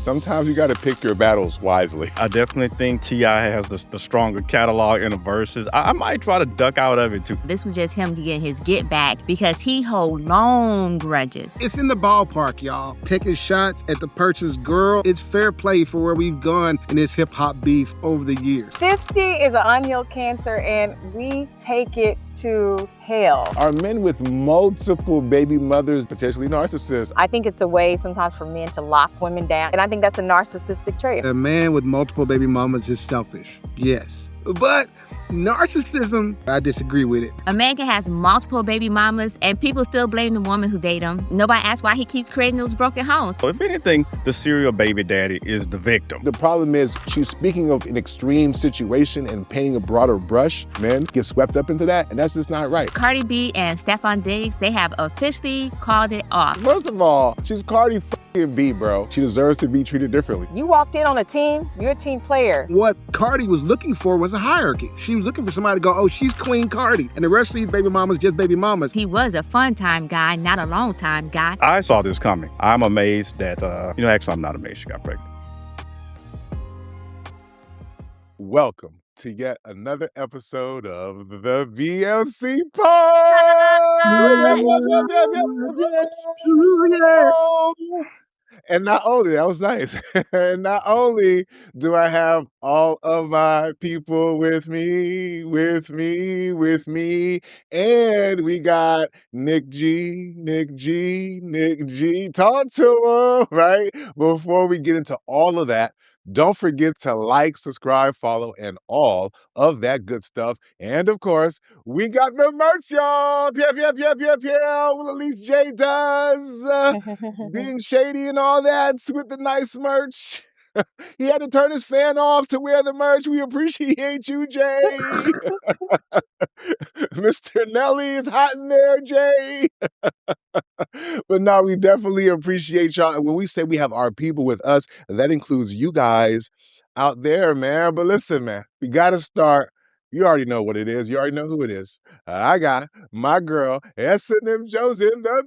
sometimes you got to pick your battles wisely. I definitely think T.I. has the stronger catalog in the verses. I might try to duck out of it too. This was just him getting his get back because he hold long grudges. It's in the ballpark, y'all. Taking shots at the person's girl. It's fair play for where we've gone in this hip-hop beef over the years. 50 is an unhealed cancer, and we take it to hell. Are men with multiple baby mothers potentially narcissists? I think it's a way sometimes for men to lock women down, and I think that's a narcissistic trait. A man with multiple baby mamas is selfish, yes. But narcissism, I disagree with it. A man can have multiple baby mamas and people still blame the woman who date him. Nobody asks why he keeps creating those broken homes. So if anything, the serial baby daddy is the victim. The problem is she's speaking of an extreme situation and painting a broader brush. Men get swept up into that, and that's just not right. Cardi B and Stefon Diggs, they have officially called it off. First of all, she's Cardi B, bro. She deserves to be treated differently. You walked in on a team, you're a team player. What Cardi was looking for was a hierarchy. She was looking for somebody to go, oh, she's Queen Cardi, and the rest of these baby mamas just baby mamas. He was a fun time guy, not a long time guy. I saw this coming. I'm amazed that, actually, I'm not amazed she got pregnant. Welcome to yet another episode of the BLC Pod. And not only, that was nice. And not only do I have all of my people with me, and we got Nic G. Talk to him, right? Before we get into all of that, don't forget to like, subscribe, follow, and all of that good stuff. And of course, we got the merch, y'all. Well, at least Jay does. Being shady and all that with the nice merch. He had to turn his fan off to wear the merch. We appreciate you, Jay. Mr. Nelly is hot in there, Jay. But no, we definitely appreciate y'all. And when we say we have our people with us, that includes you guys out there, man. But listen, man, we got to start. You already know what it is. You already know who it is. I got my girl, SNM Jones, in the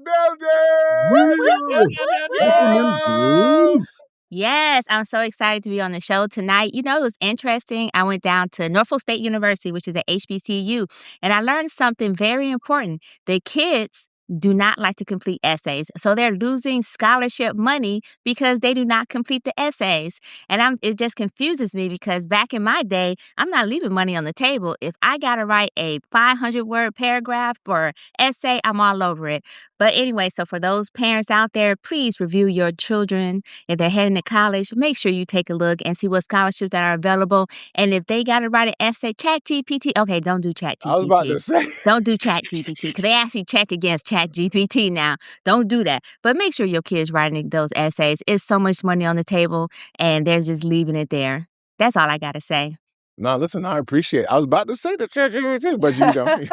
building. Yes, I'm so excited to be on the show tonight. You know, it was interesting. I went down to Norfolk State University, which is at HBCU, and I learned something very important. The kids do not like to complete essays. So they're losing scholarship money because they do not complete the essays. And it just confuses me because back in my day, I'm not leaving money on the table. If I got to write a 500-word paragraph or essay, I'm all over it. But anyway, so for those parents out there, please review your children. If they're heading to college, make sure you take a look and see what scholarships that are available. And if they got to write an essay, ChatGPT. Okay, don't do ChatGPT. I was about to say. Don't do ChatGPT because they actually check against ChatGPT now. Don't do that. But make sure your kids writing those essays. It's so much money on the table and they're just leaving it there. That's all I got to say. No, listen, I appreciate it. I was about to say the ChatGPT, but you don't.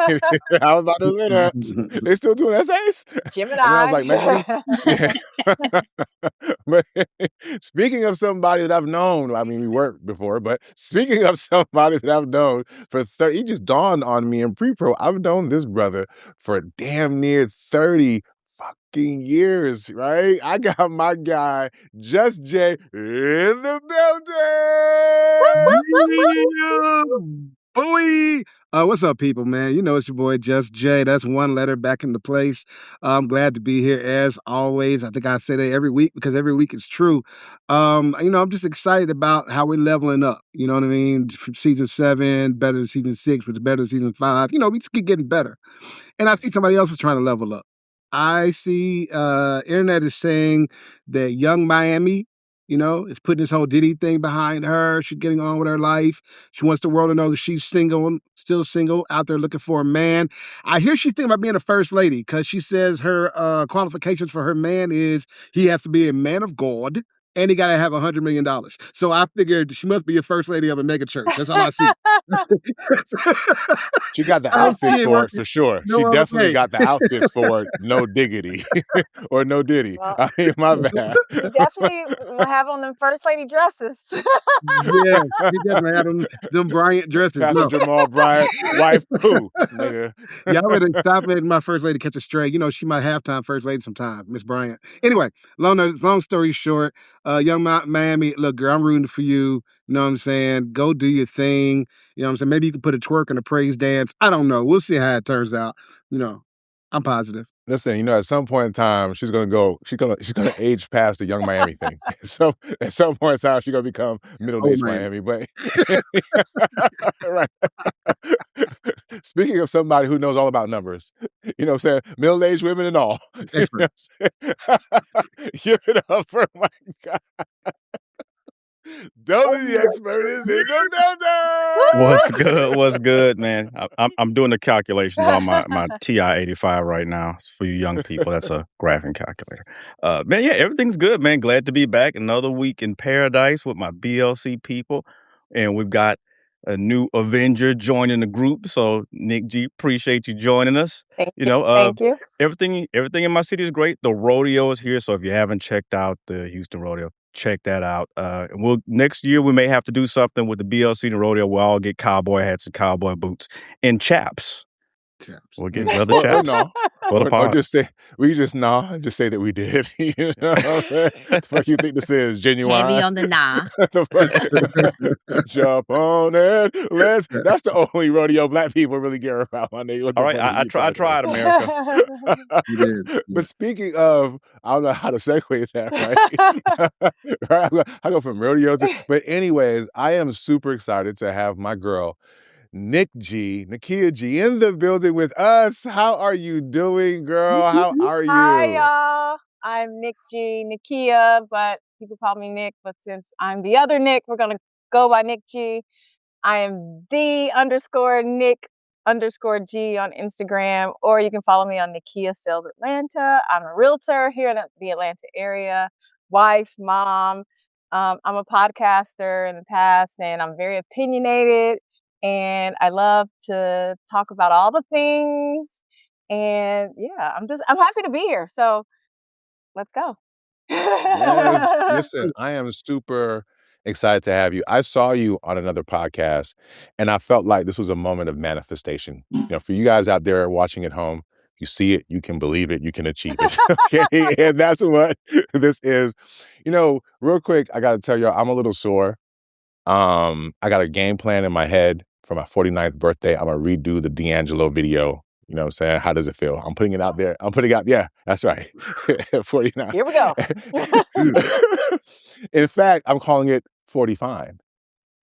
I was about to say that. They still doing essays? Gemini. And I was like, make sure But speaking of somebody that I've known, I mean, we worked before, but speaking of somebody that I've known for 30, he just dawned on me in pre-pro. I've known this brother for damn near 30 fucking years, right? I got my guy, Just Jay, in the building. Boy. What's up, people, man? You know it's your boy, Just Jay. That's one letter back into place. I'm glad to be here as always. I think I say that every week because every week it's true. I'm just excited about how we're leveling up. You know what I mean? From season 7, better than season 6, which is better than season 5. You know, we just keep getting better. And I see somebody else is trying to level up. I see internet is saying that Young Miami, is putting this whole Diddy thing behind her. She's getting on with her life. She wants the world to know that she's single, still single, out there looking for a man. I hear she's thinking about being a first lady because she says her qualifications for her man is he has to be a man of God and he got to have $100 million. So I figured she must be a first lady of a mega church. That's all I see. She got the outfits for it, for sure. She definitely got the outfits for it. No diggity. Or no diddy. Well, I mean, my bad. You definitely will have on them first lady dresses. Yeah, he definitely had them Bryant dresses. Pastor Jamal Bryant, wife who, nigga. Y'all better stop letting my first lady catch a stray. She might halftime first lady sometime, Miss Bryant. Anyway, long story short, Young Miami, look, girl, I'm rooting for you. You know what I'm saying? Go do your thing. You know what I'm saying? Maybe you can put a twerk and a praise dance. I don't know. We'll see how it turns out. You know, I'm positive. Listen, at some point in time, she's gonna age past the young Miami thing. So at some point in time, she's gonna become middle-aged Miami. But right. Speaking of somebody who knows all about numbers, you know what I'm saying? Middle-aged women and all. You know what I'm saying? Give it up for my God. Delvin the Expert is in the building. What's good? What's good, man? I'm doing the calculations on my TI-85 right now. For you young people, that's a graphing calculator. Man, yeah, everything's good, man. Glad to be back. Another week in paradise with my BLC people. And we've got a new Avenger joining the group. So, Nic G, appreciate you joining us. Thank you. Everything in my city is great. The rodeo is here. So if you haven't checked out the Houston rodeo, check that out. Next year we may have to do something with the BLC and the rodeo. We'll all get cowboy hats and cowboy boots and chaps. We'll get leather chaps for the pod. Or just say just say that we did. You know what I'm saying? The fuck you think this is? Genuine? Heavy on the nah. Jump on it. That's the only rodeo black people really care about, my nigga. All right, I tried, America. You did. But speaking of, I don't know how to segue that, right? Right? I go from rodeo to, but anyways, I am super excited to have my girl, Nikia G, in the building with us. How are you doing, girl? How are you? Hi, y'all. I'm Nic G, Nikia, but people call me Nick. But since I'm the other Nick, we're going to go by Nic G. I am _Nic_G on Instagram, or you can follow me on Nikia Sales Atlanta. I'm a realtor here in the Atlanta area, wife, mom. I'm a podcaster in the past, and I'm very opinionated. And I love to talk about all the things. And yeah, I'm happy to be here. So let's go. Yes. Listen, I am super excited to have you. I saw you on another podcast, and I felt like this was a moment of manifestation. For you guys out there watching at home, you see it, you can believe it, you can achieve it. Okay. And that's what this is. Real quick, I got to tell you, I'm a little sore. I got a game plan in my head for my 49th birthday. I'm going to redo the D'Angelo video. You know what I'm saying? How does it feel? I'm putting it out there. Yeah, that's right. 49. Here we go. In fact, I'm calling it 45,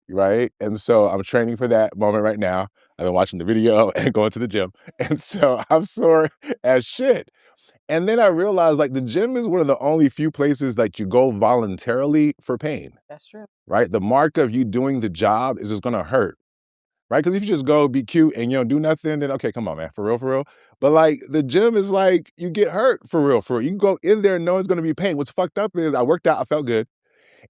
right? And so I'm training for that moment right now. I've been watching the video and going to the gym. And so I'm sore as shit. And then I realized, the gym is one of the only few places that you go voluntarily for pain. That's true. Right? The mark of you doing the job is it's going to hurt. Right? Because if you just go be cute and you don't do nothing, then okay, come on, man, for real. But the gym is you get hurt for real. You can go in there and know it's going to be pain. What's fucked up is I worked out, I felt good.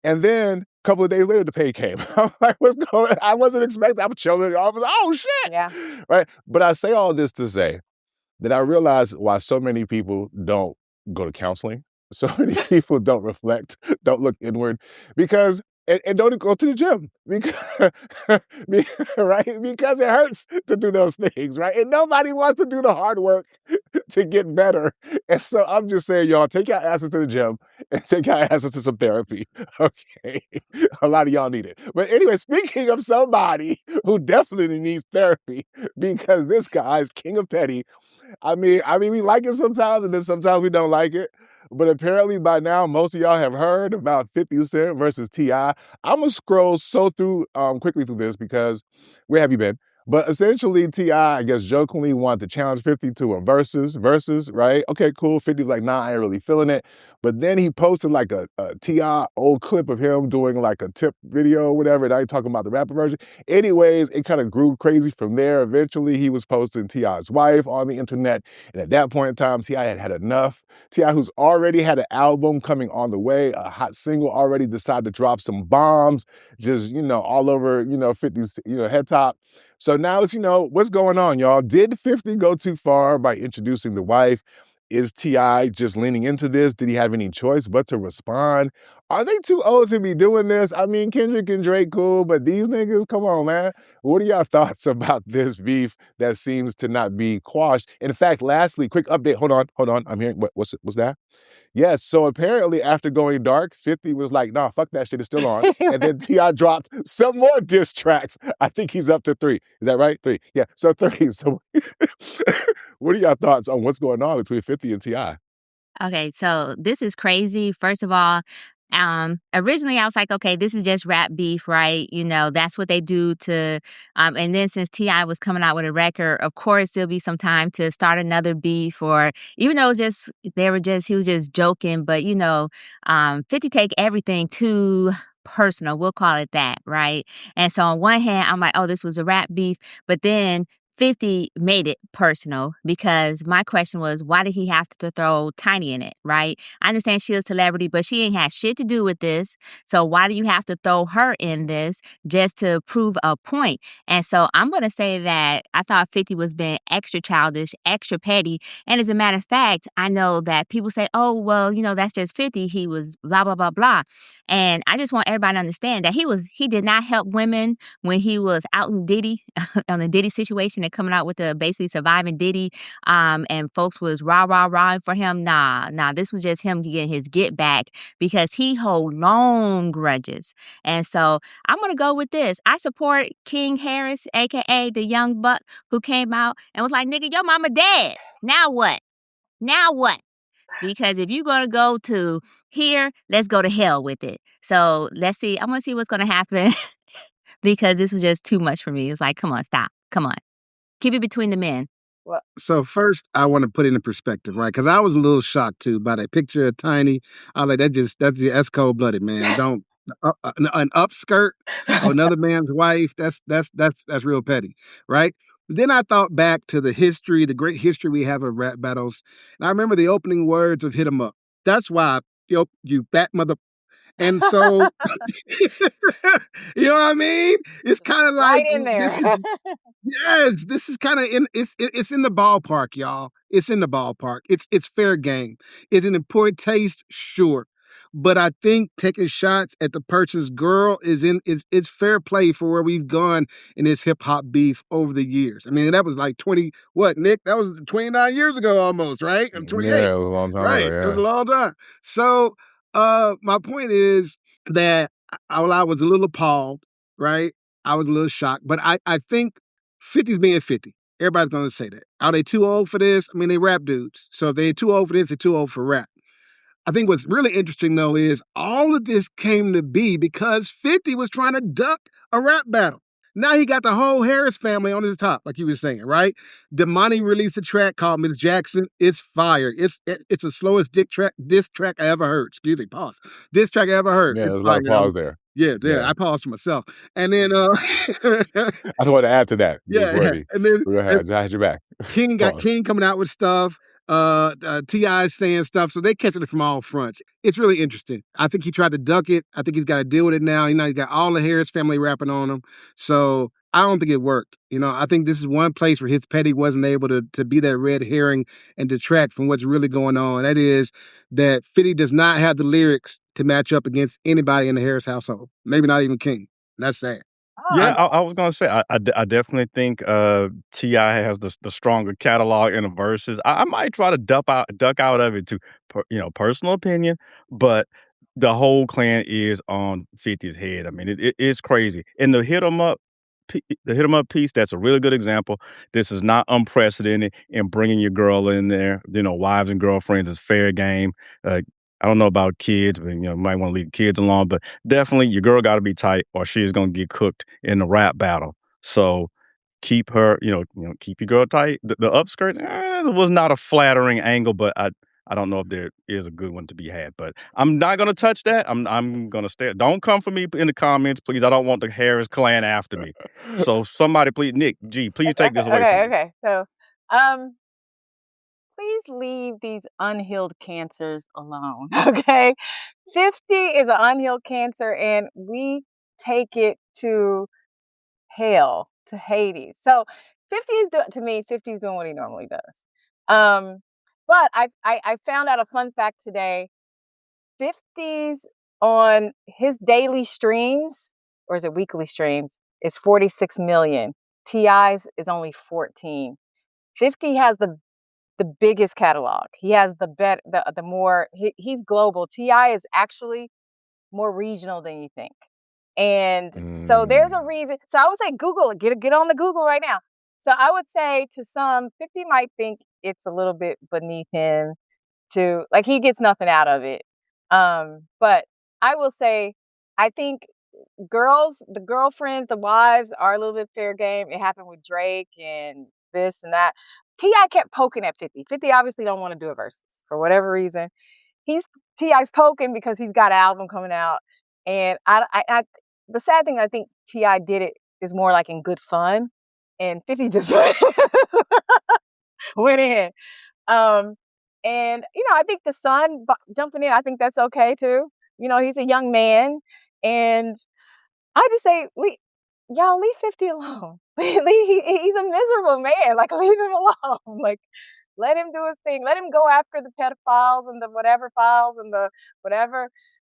And then a couple of days later, the pain came. I'm like, what's going on? I wasn't expecting. I'm chilling in the office. Oh, shit. Yeah. Right? But I say all this to say that I realize why so many people don't go to counseling. So many people don't reflect, don't look inward, because and don't go to the gym because right? Because it hurts to do those things, right? And nobody wants to do the hard work to get better. And so I'm just saying, y'all, take your asses to the gym and take your asses to some therapy. Okay. A lot of y'all need it. But anyway, speaking of somebody who definitely needs therapy, because this guy is king of petty. I mean, we like it sometimes, and then sometimes we don't like it. But apparently by now, most of y'all have heard about 50 Cent versus T.I. I'm going to scroll quickly through this because where have you been? But essentially, T.I., I guess, jokingly wanted to challenge 50 to a versus, right? Okay, cool. 50 was like, nah, I ain't really feeling it. But then he posted a T.I. old clip of him doing a tip video or whatever. And I ain't talking about the rapper version. Anyways, it kind of grew crazy from there. Eventually, he was posting T.I.'s wife on the internet. And at that point in time, T.I. had enough. T.I., who's already had an album coming on the way, a hot single, already decided to drop some bombs, just, all over, 50's, head top. So now it's, what's going on, y'all? Did 50 go too far by introducing the wife? Is T.I. just leaning into this? Did he have any choice but to respond? Are they too old to be doing this? I mean, Kendrick and Drake cool, but these niggas, come on, man. What are y'all thoughts about this beef that seems to not be quashed? In fact, lastly, quick update. Hold on. I'm hearing what's that? Yes. So apparently, after going dark, 50 was like, "Nah, fuck that shit. It's still on." And then Ti dropped some more diss tracks. I think he's up to 3. Is that right? 3. Yeah. So 3. So, what are y'all thoughts on what's going on between 50 and Ti? Okay, so this is crazy. First of all, originally I was like, okay, this is just rap beef, right? You know, that's what they do to, and then since T.I. was coming out with a record, of course there'll be some time to start another beef, or even though he was just joking, but 50 take everything too personal. We'll call it that, right? And so on one hand, I'm like, oh, this was a rap beef, but then 50 made it personal because my question was, why did he have to throw Tiny in it, right? I understand she's a celebrity, but she ain't had shit to do with this. So why do you have to throw her in this just to prove a point? And so I'm going to say that I thought 50 was being extra childish, extra petty. And as a matter of fact, I know that people say, oh, well, that's just 50. He was blah, blah, blah, blah. And I just want everybody to understand that he did not help women when he was out in Diddy, on the Diddy situation and coming out with the basically surviving Diddy, and folks was rah for him. Nah, this was just him getting his get back because he hold long grudges. And so I'm gonna go with this. I support King Harris, aka the young buck, who came out and was like, "Nigga, your mama dead. Now what? Now what?" Because if you're gonna go to here, let's go to hell with it. So let's see. I'm gonna see what's gonna happen because this was just too much for me. It was like, come on, stop. Come on. Keep it between the men. Well, So first, I want to put it in perspective, right? Because I was a little shocked too by that picture of Tiny. I was like, that's cold blooded, man. Don't an upskirt of another man's wife. That's real petty, right? Then I thought back to the history, the great history we have of rap battles, and I remember the opening words of "Hit 'Em Up." That's why, you fat mother. And so, you know what I mean? It's kind of right like in there. Yes, this is kind of it's in the ballpark, y'all. It's in the ballpark. It's fair game. Is it in poor taste? Sure. But I think taking shots at the person's girl is fair play for where we've gone in this hip hop beef over the years. I mean, that was like 20 what, Nick? That was 29 years ago almost, right? Or 28. Yeah, it was a long time ago. Right. It was a Yeah. long time. So my point is that while I was a little appalled, right? I was a little shocked. But I think 50's being 50. Everybody's going to say that. Are they too old for this? I mean, they rap dudes. So if they're too old for this, they're too old for rap. I think what's really interesting, though, is all of this came to be because 50 was trying to duck a rap battle. Now he got the whole Harris family on his top, like you were saying, right? Damani released a track called Miss Jackson. It's fire. It's the slowest diss track I ever heard. Excuse me, pause. Diss track I ever heard. Yeah, It's there's a lot fire. of pause there. Yeah, Yeah. I paused for myself. And then I just wanted to add to that. It was yeah, worthy. and then Go ahead. I had your back. Pause. King coming out with stuff, T.I. saying stuff, so they catching it from all fronts. It's really interesting. I think he tried to duck it. I think he's got to deal with it now. He got all the Harris family rapping on him. So I don't think it worked. I think this is one place where his petty wasn't able to be that red herring and detract from what's really going on. That is that 50 does not have the lyrics to match up against anybody in the Harris household. Maybe not even King. That's sad. Yeah, I was gonna say I definitely think Ti has the stronger catalog in the verses. I might try to duck out of it too, personal opinion, but the whole clan is on 50's head. I mean, it's crazy. And the hit 'em up piece, that's a really good example. This is not unprecedented in bringing your girl in there. Wives and girlfriends is fair game. I don't know about kids, but might want to leave kids alone. But definitely, your girl got to be tight, or she is going to get cooked in the rap battle. So keep her, keep your girl tight. The upskirt was not a flattering angle, but I don't know if there is a good one to be had. But I'm not going to touch that. I'm going to stay. Don't come for me in the comments, please. I don't want the Harris clan after me. So somebody, please, Nic G, please take this away from me. Okay. So, please leave these unhealed cancers alone. Okay, 50 is an unhealed cancer, and we take it to hell, to Hades. So 50 is to me, 50 is doing what he normally does. But I found out a fun fact today. 50's on his daily streams, or is it weekly streams, is 46 million. T.I.'s is only 14. 50 has the biggest catalog. He has the more he's global. T.I. is actually more regional than you think. And so there's a reason. So I would say Google it. Get on the Google right now. So I would say to some, 50 might think it's a little bit beneath him to, like, he gets nothing out of it. But I will say, I think the girlfriends, the wives are a little bit fair game. It happened with Drake and this and that. T.I. kept poking at 50. 50 obviously don't want to do a versus for whatever reason. T.I.'s poking because he's got an album coming out. And the sad thing, I think T.I. did it is more like in good fun. And 50 just went in. And, I think the son jumping in, I think that's okay too. He's a young man. And I just say, y'all leave 50 alone. He's a miserable man. Like, leave him alone. Like, let him do his thing. Let him go after the pedophiles and the whatever files and the whatever.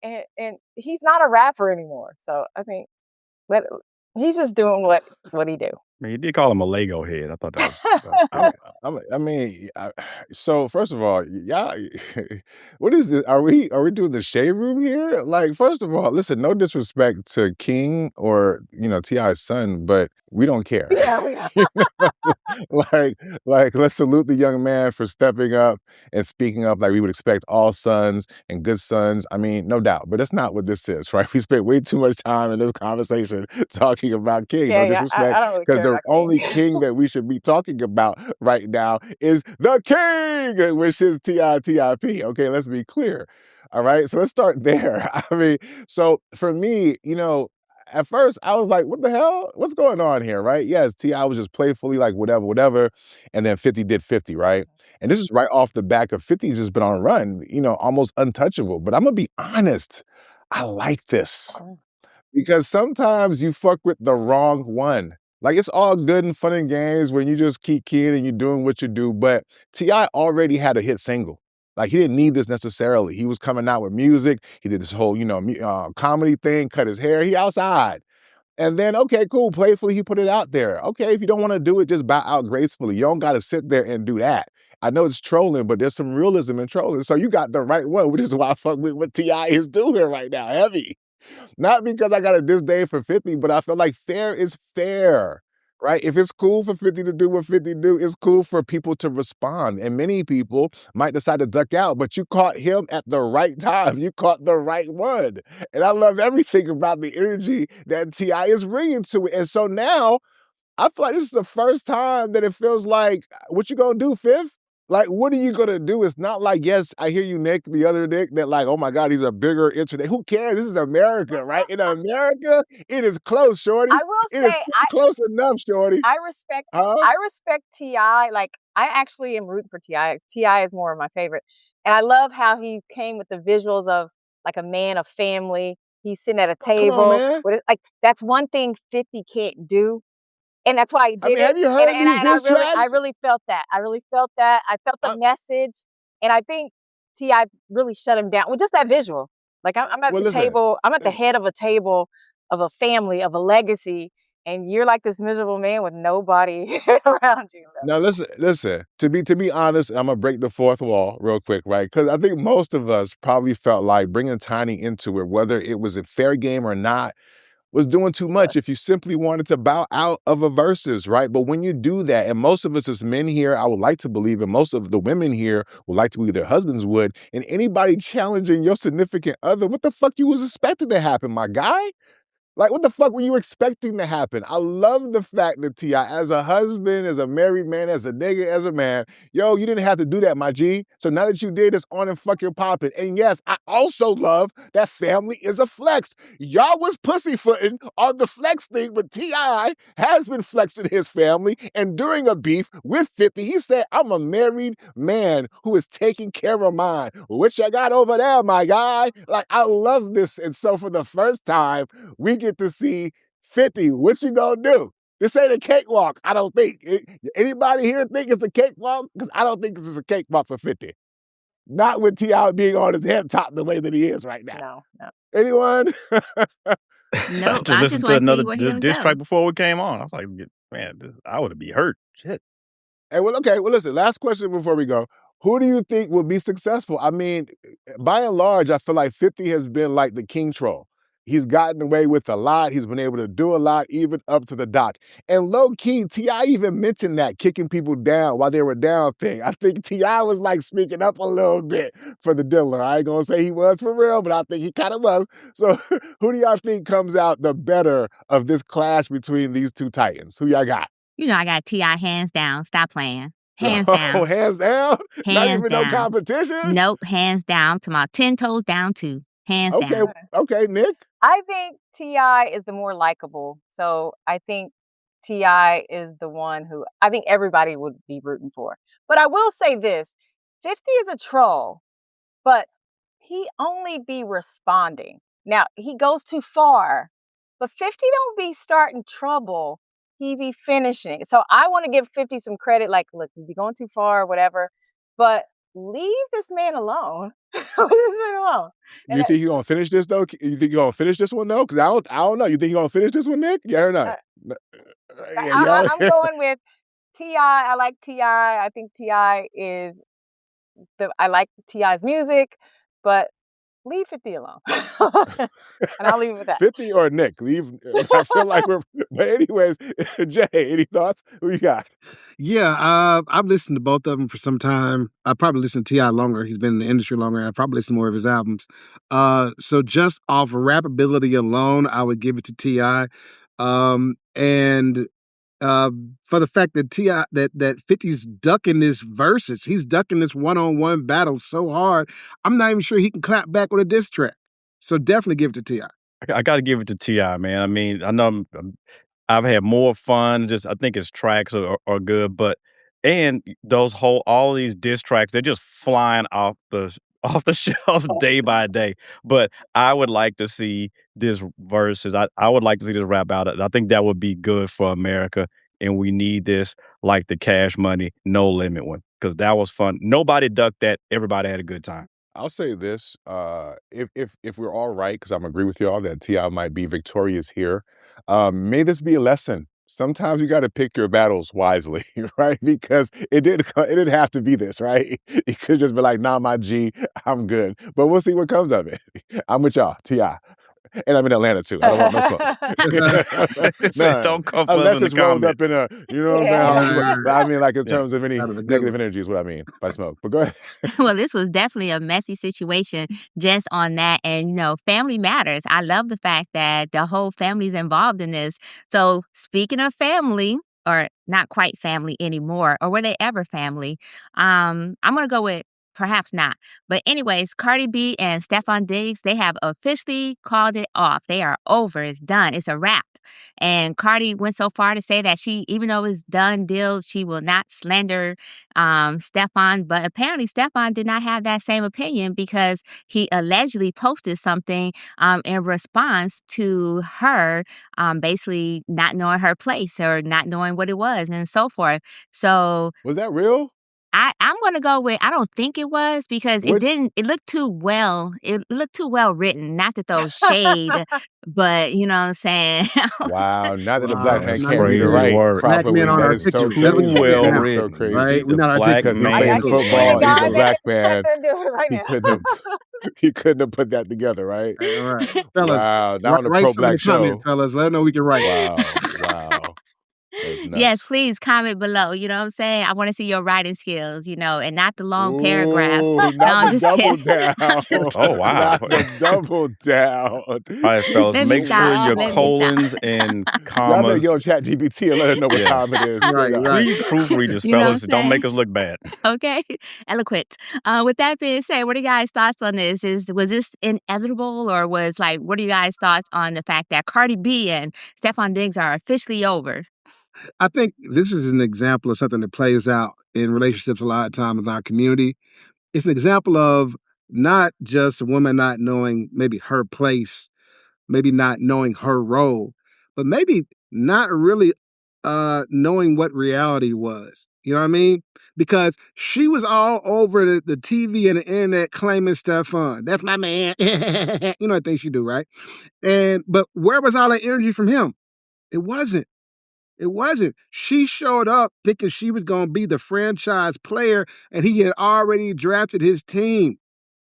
And he's not a rapper anymore. So I think he's just doing what he do. I mean, you did call him a Lego head. I thought that was I mean, so first of all, y'all, what is this? Are we doing the shade room here? Like, first of all, listen, no disrespect to King or T.I.'s son, but we don't care. Yeah, we like, let's salute the young man for stepping up and speaking up like we would expect all sons and good sons. I mean, no doubt, but that's not what this is, right? We spent way too much time in this conversation talking about King. No disrespect, I don't really because care the about King. only king that we should be talking about right now is the king, which is T.I.P. Okay, let's be clear. All right, so let's start there. I mean, so for me, at first I was like, what the hell? What's going on here, right? Yes, T.I. was just playfully like whatever. And then 50 did 50, right? And this is right off the back of 50's just been on a run, almost untouchable. But I'm going to be honest, I like this. Because sometimes you fuck with the wrong one. Like, it's all good and fun and games when you just keep keying and you're doing what you do. But T.I. already had a hit single. Like, he didn't need this necessarily. He was coming out with music. He did this whole, comedy thing, cut his hair. He outside. And then, okay, cool, playfully, he put it out there. Okay, if you don't want to do it, just bow out gracefully. You don't got to sit there and do that. I know it's trolling, but there's some realism in trolling. So you got the right one, which is why I fuck with what T.I. is doing right now, heavy. Not because I got a disdain for 50, but I feel like fair is fair, right? If it's cool for 50 to do what 50 do, it's cool for people to respond. And many people might decide to duck out, but you caught him at the right time. You caught the right one. And I love everything about the energy that T.I. is bringing to it. And so now I feel like this is the first time that it feels like, what you gonna do, Fifth? Like, what are you gonna do? It's not like, yes, I hear you, Nick, the other Nick, that like, oh my God, he's a bigger internet. Who cares? This is America, right? In America, it is close, shorty. I will It is say, close enough, shorty. I respect T.I. Like, I actually am rooting for T.I. T.I. is more of my favorite. And I love how he came with the visuals of like a man of family. He's sitting at a table. Come on, man. Like, that's one thing 50 can't do. And that's why he did it. Have you heard these diss tracks? I really felt that. I felt the message. And I think T.I. really shut him down with just that visual. Like, I'm at the table. I'm at the head of a table of a family, of a legacy. And you're like this miserable man with nobody around you. So. Now listen. To be honest, I'm gonna break the fourth wall real quick, right? Because I think most of us probably felt like bringing Tiny into it, whether it was a fair game or not, was doing too much if you simply wanted to bow out of a versus, right? But when you do that, and most of us as men here, I would like to believe, and most of the women here would like to believe their husbands would, and anybody challenging your significant other, what the fuck you was expecting to happen, my guy? Like, what the fuck were you expecting to happen? I love the fact that T.I., as a husband, as a married man, as a nigga, as a man, yo, you didn't have to do that, my G. So now that you did, it's on and fucking popping. And yes, I also love that family is a flex. Y'all was pussyfooting on the flex thing, but T.I. has been flexing his family. And during a beef with 50, he said, I'm a married man who is taking care of mine. What you got over there, my guy? Like, I love this. And so for the first time, we get to see 50. What you gonna do? This ain't a cakewalk, I don't think. Anybody here think it's a cakewalk? Because I don't think this is a cakewalk for 50. Not with T.I. being on his head top the way that he is right now. No. Anyone? Nope, Just I just listened to wanna see another where he gonna diss go. track before we came on. I was like, man, I would be hurt. Shit. Hey, well, okay. Well, listen, last question before we go. Who do you think will be successful? I mean, by and large, I feel like 50 has been like the king troll. He's gotten away with a lot. He's been able to do a lot, even up to the dock. And low key, T.I. even mentioned that kicking people down while they were down thing. I think T.I. was like speaking up a little bit for the dealer. I ain't gonna say he was for real, but I think he kind of was. So who do y'all think comes out the better of this clash between these two titans? Who y'all got? You know I got T.I. hands down. Stop playing. Hands Oh, down. hands down? Not Hands even no down. competition? Nope, hands down. To my 10 toes down too. Hands Okay, down. okay, Nick. I think T.I. is the more likable. So I think T.I. is the one who I think everybody would be rooting for. But I will say this, 50 is a troll, but he only be responding. Now, he goes too far, but 50 don't be starting trouble. He be finishing. So I want to give 50 some credit, like, look, you be going too far or whatever, but leave this man alone. Leave this man alone. You think you're gonna finish this though? You think you're gonna finish this one though? Because I don't know. You think you're gonna finish this one, Nick? Yeah or no? Yeah, y'all. I'm going with T.I. I like T.I. I think T.I. is I like T.I.'s music, but leave 50 alone. And I'll leave it with that. 50 or Nick? Leave. I feel like we're. But anyways, Jay, any thoughts? Who you got? Yeah, I've listened to both of them for some time. I probably listened to T.I. longer. He's been in the industry longer. I probably listened to more of his albums. So just off rappability alone, I would give it to T.I. And for the fact that T.I. that 50's ducking this verses, he's ducking this one-on-one battle so hard, I'm not even sure he can clap back with a diss track. So definitely give it to T.I. I got to give it to T.I., man. I mean, I know I've had more fun. I think his tracks are good, but and all these diss tracks, they're just flying off the shelf day by day. But I would like to see this verses. I would like to see this rap out. I think that would be good for America, and we need this like the Cash Money No Limit one because that was fun. Nobody ducked that. Everybody had a good time. I'll say this: if we're all right, because I'm agree with y'all that T.I. might be victorious here. May this be a lesson. Sometimes you got to pick your battles wisely, right? Because it didn't have to be this, right? It could just be like, nah, my G, I'm good. But we'll see what comes of it. I'm with y'all, T.I. And I'm in Atlanta too. I don't want no smoke. None. Don't come for us Unless in the it's rolled up in comments. a, you know what I'm saying? Yeah. But I mean, like in Yeah. terms of any Out of a good negative one. energy is what I mean by smoke. But go ahead. Well, this was definitely a messy situation just on that. And, family matters. I love the fact that the whole family's involved in this. So, speaking of family, or not quite family anymore, or were they ever family? I'm going to go with perhaps not. But, anyways, Cardi B and Stefon Diggs, they have officially called it off. They are over. It's done. It's a wrap. And Cardi went so far to say that even though it's done deal, she will not slander Stefon, but apparently Stefon did not have that same opinion because he allegedly posted something in response to her basically not knowing her place or not knowing what it was and so forth. So Was that real? I'm gonna go with I don't think it was because Which it looked too well written, not to throw shade, but you know what I'm saying? wow, not that a black Wow, man That's not can't read or crazy write word. Black men properly. aren't That is so articulate. Never crazy. get it That down. is so crazy. Right? We're not Black articulate. Because he No man. plays I pencils. swear to football. He's God, a black man. Nick do it right He now. couldn't have put that together, right? All right. Fellas, Wow. Now on the write pro some in the black comment, show. fellas. Let them know we can write. Wow. That's Yes, nuts. please comment below. You know what I'm saying? I want to see your writing skills, and not the long paragraphs. Ooh, No, not I'm the just double kidding. down. I'm just kidding. Oh, wow. Not the double down. All right, fellas, Let me make sure stop. your Let me stop. colons and Y'all better get commas. on Chat GPT and let her know what time it is. Right, Straight up. right. Please proofread this, You know what I'm fellas. Don't make saying? us look bad. Okay, eloquent. With that being said, what are you guys' thoughts on this? Was this inevitable, or what are you guys' thoughts on the fact that Cardi B and Stefon Diggs are officially over? I think this is an example of something that plays out in relationships a lot of times in our community. It's an example of not just a woman not knowing maybe her place, maybe not knowing her role, but maybe not really knowing what reality was. You know what I mean? because she was all over the TV and the internet claiming Stefon. That's my man. You know the things she do, right? But where was all that energy from him? It wasn't. It wasn't. She showed up thinking she was going to be the franchise player, and he had already drafted his team.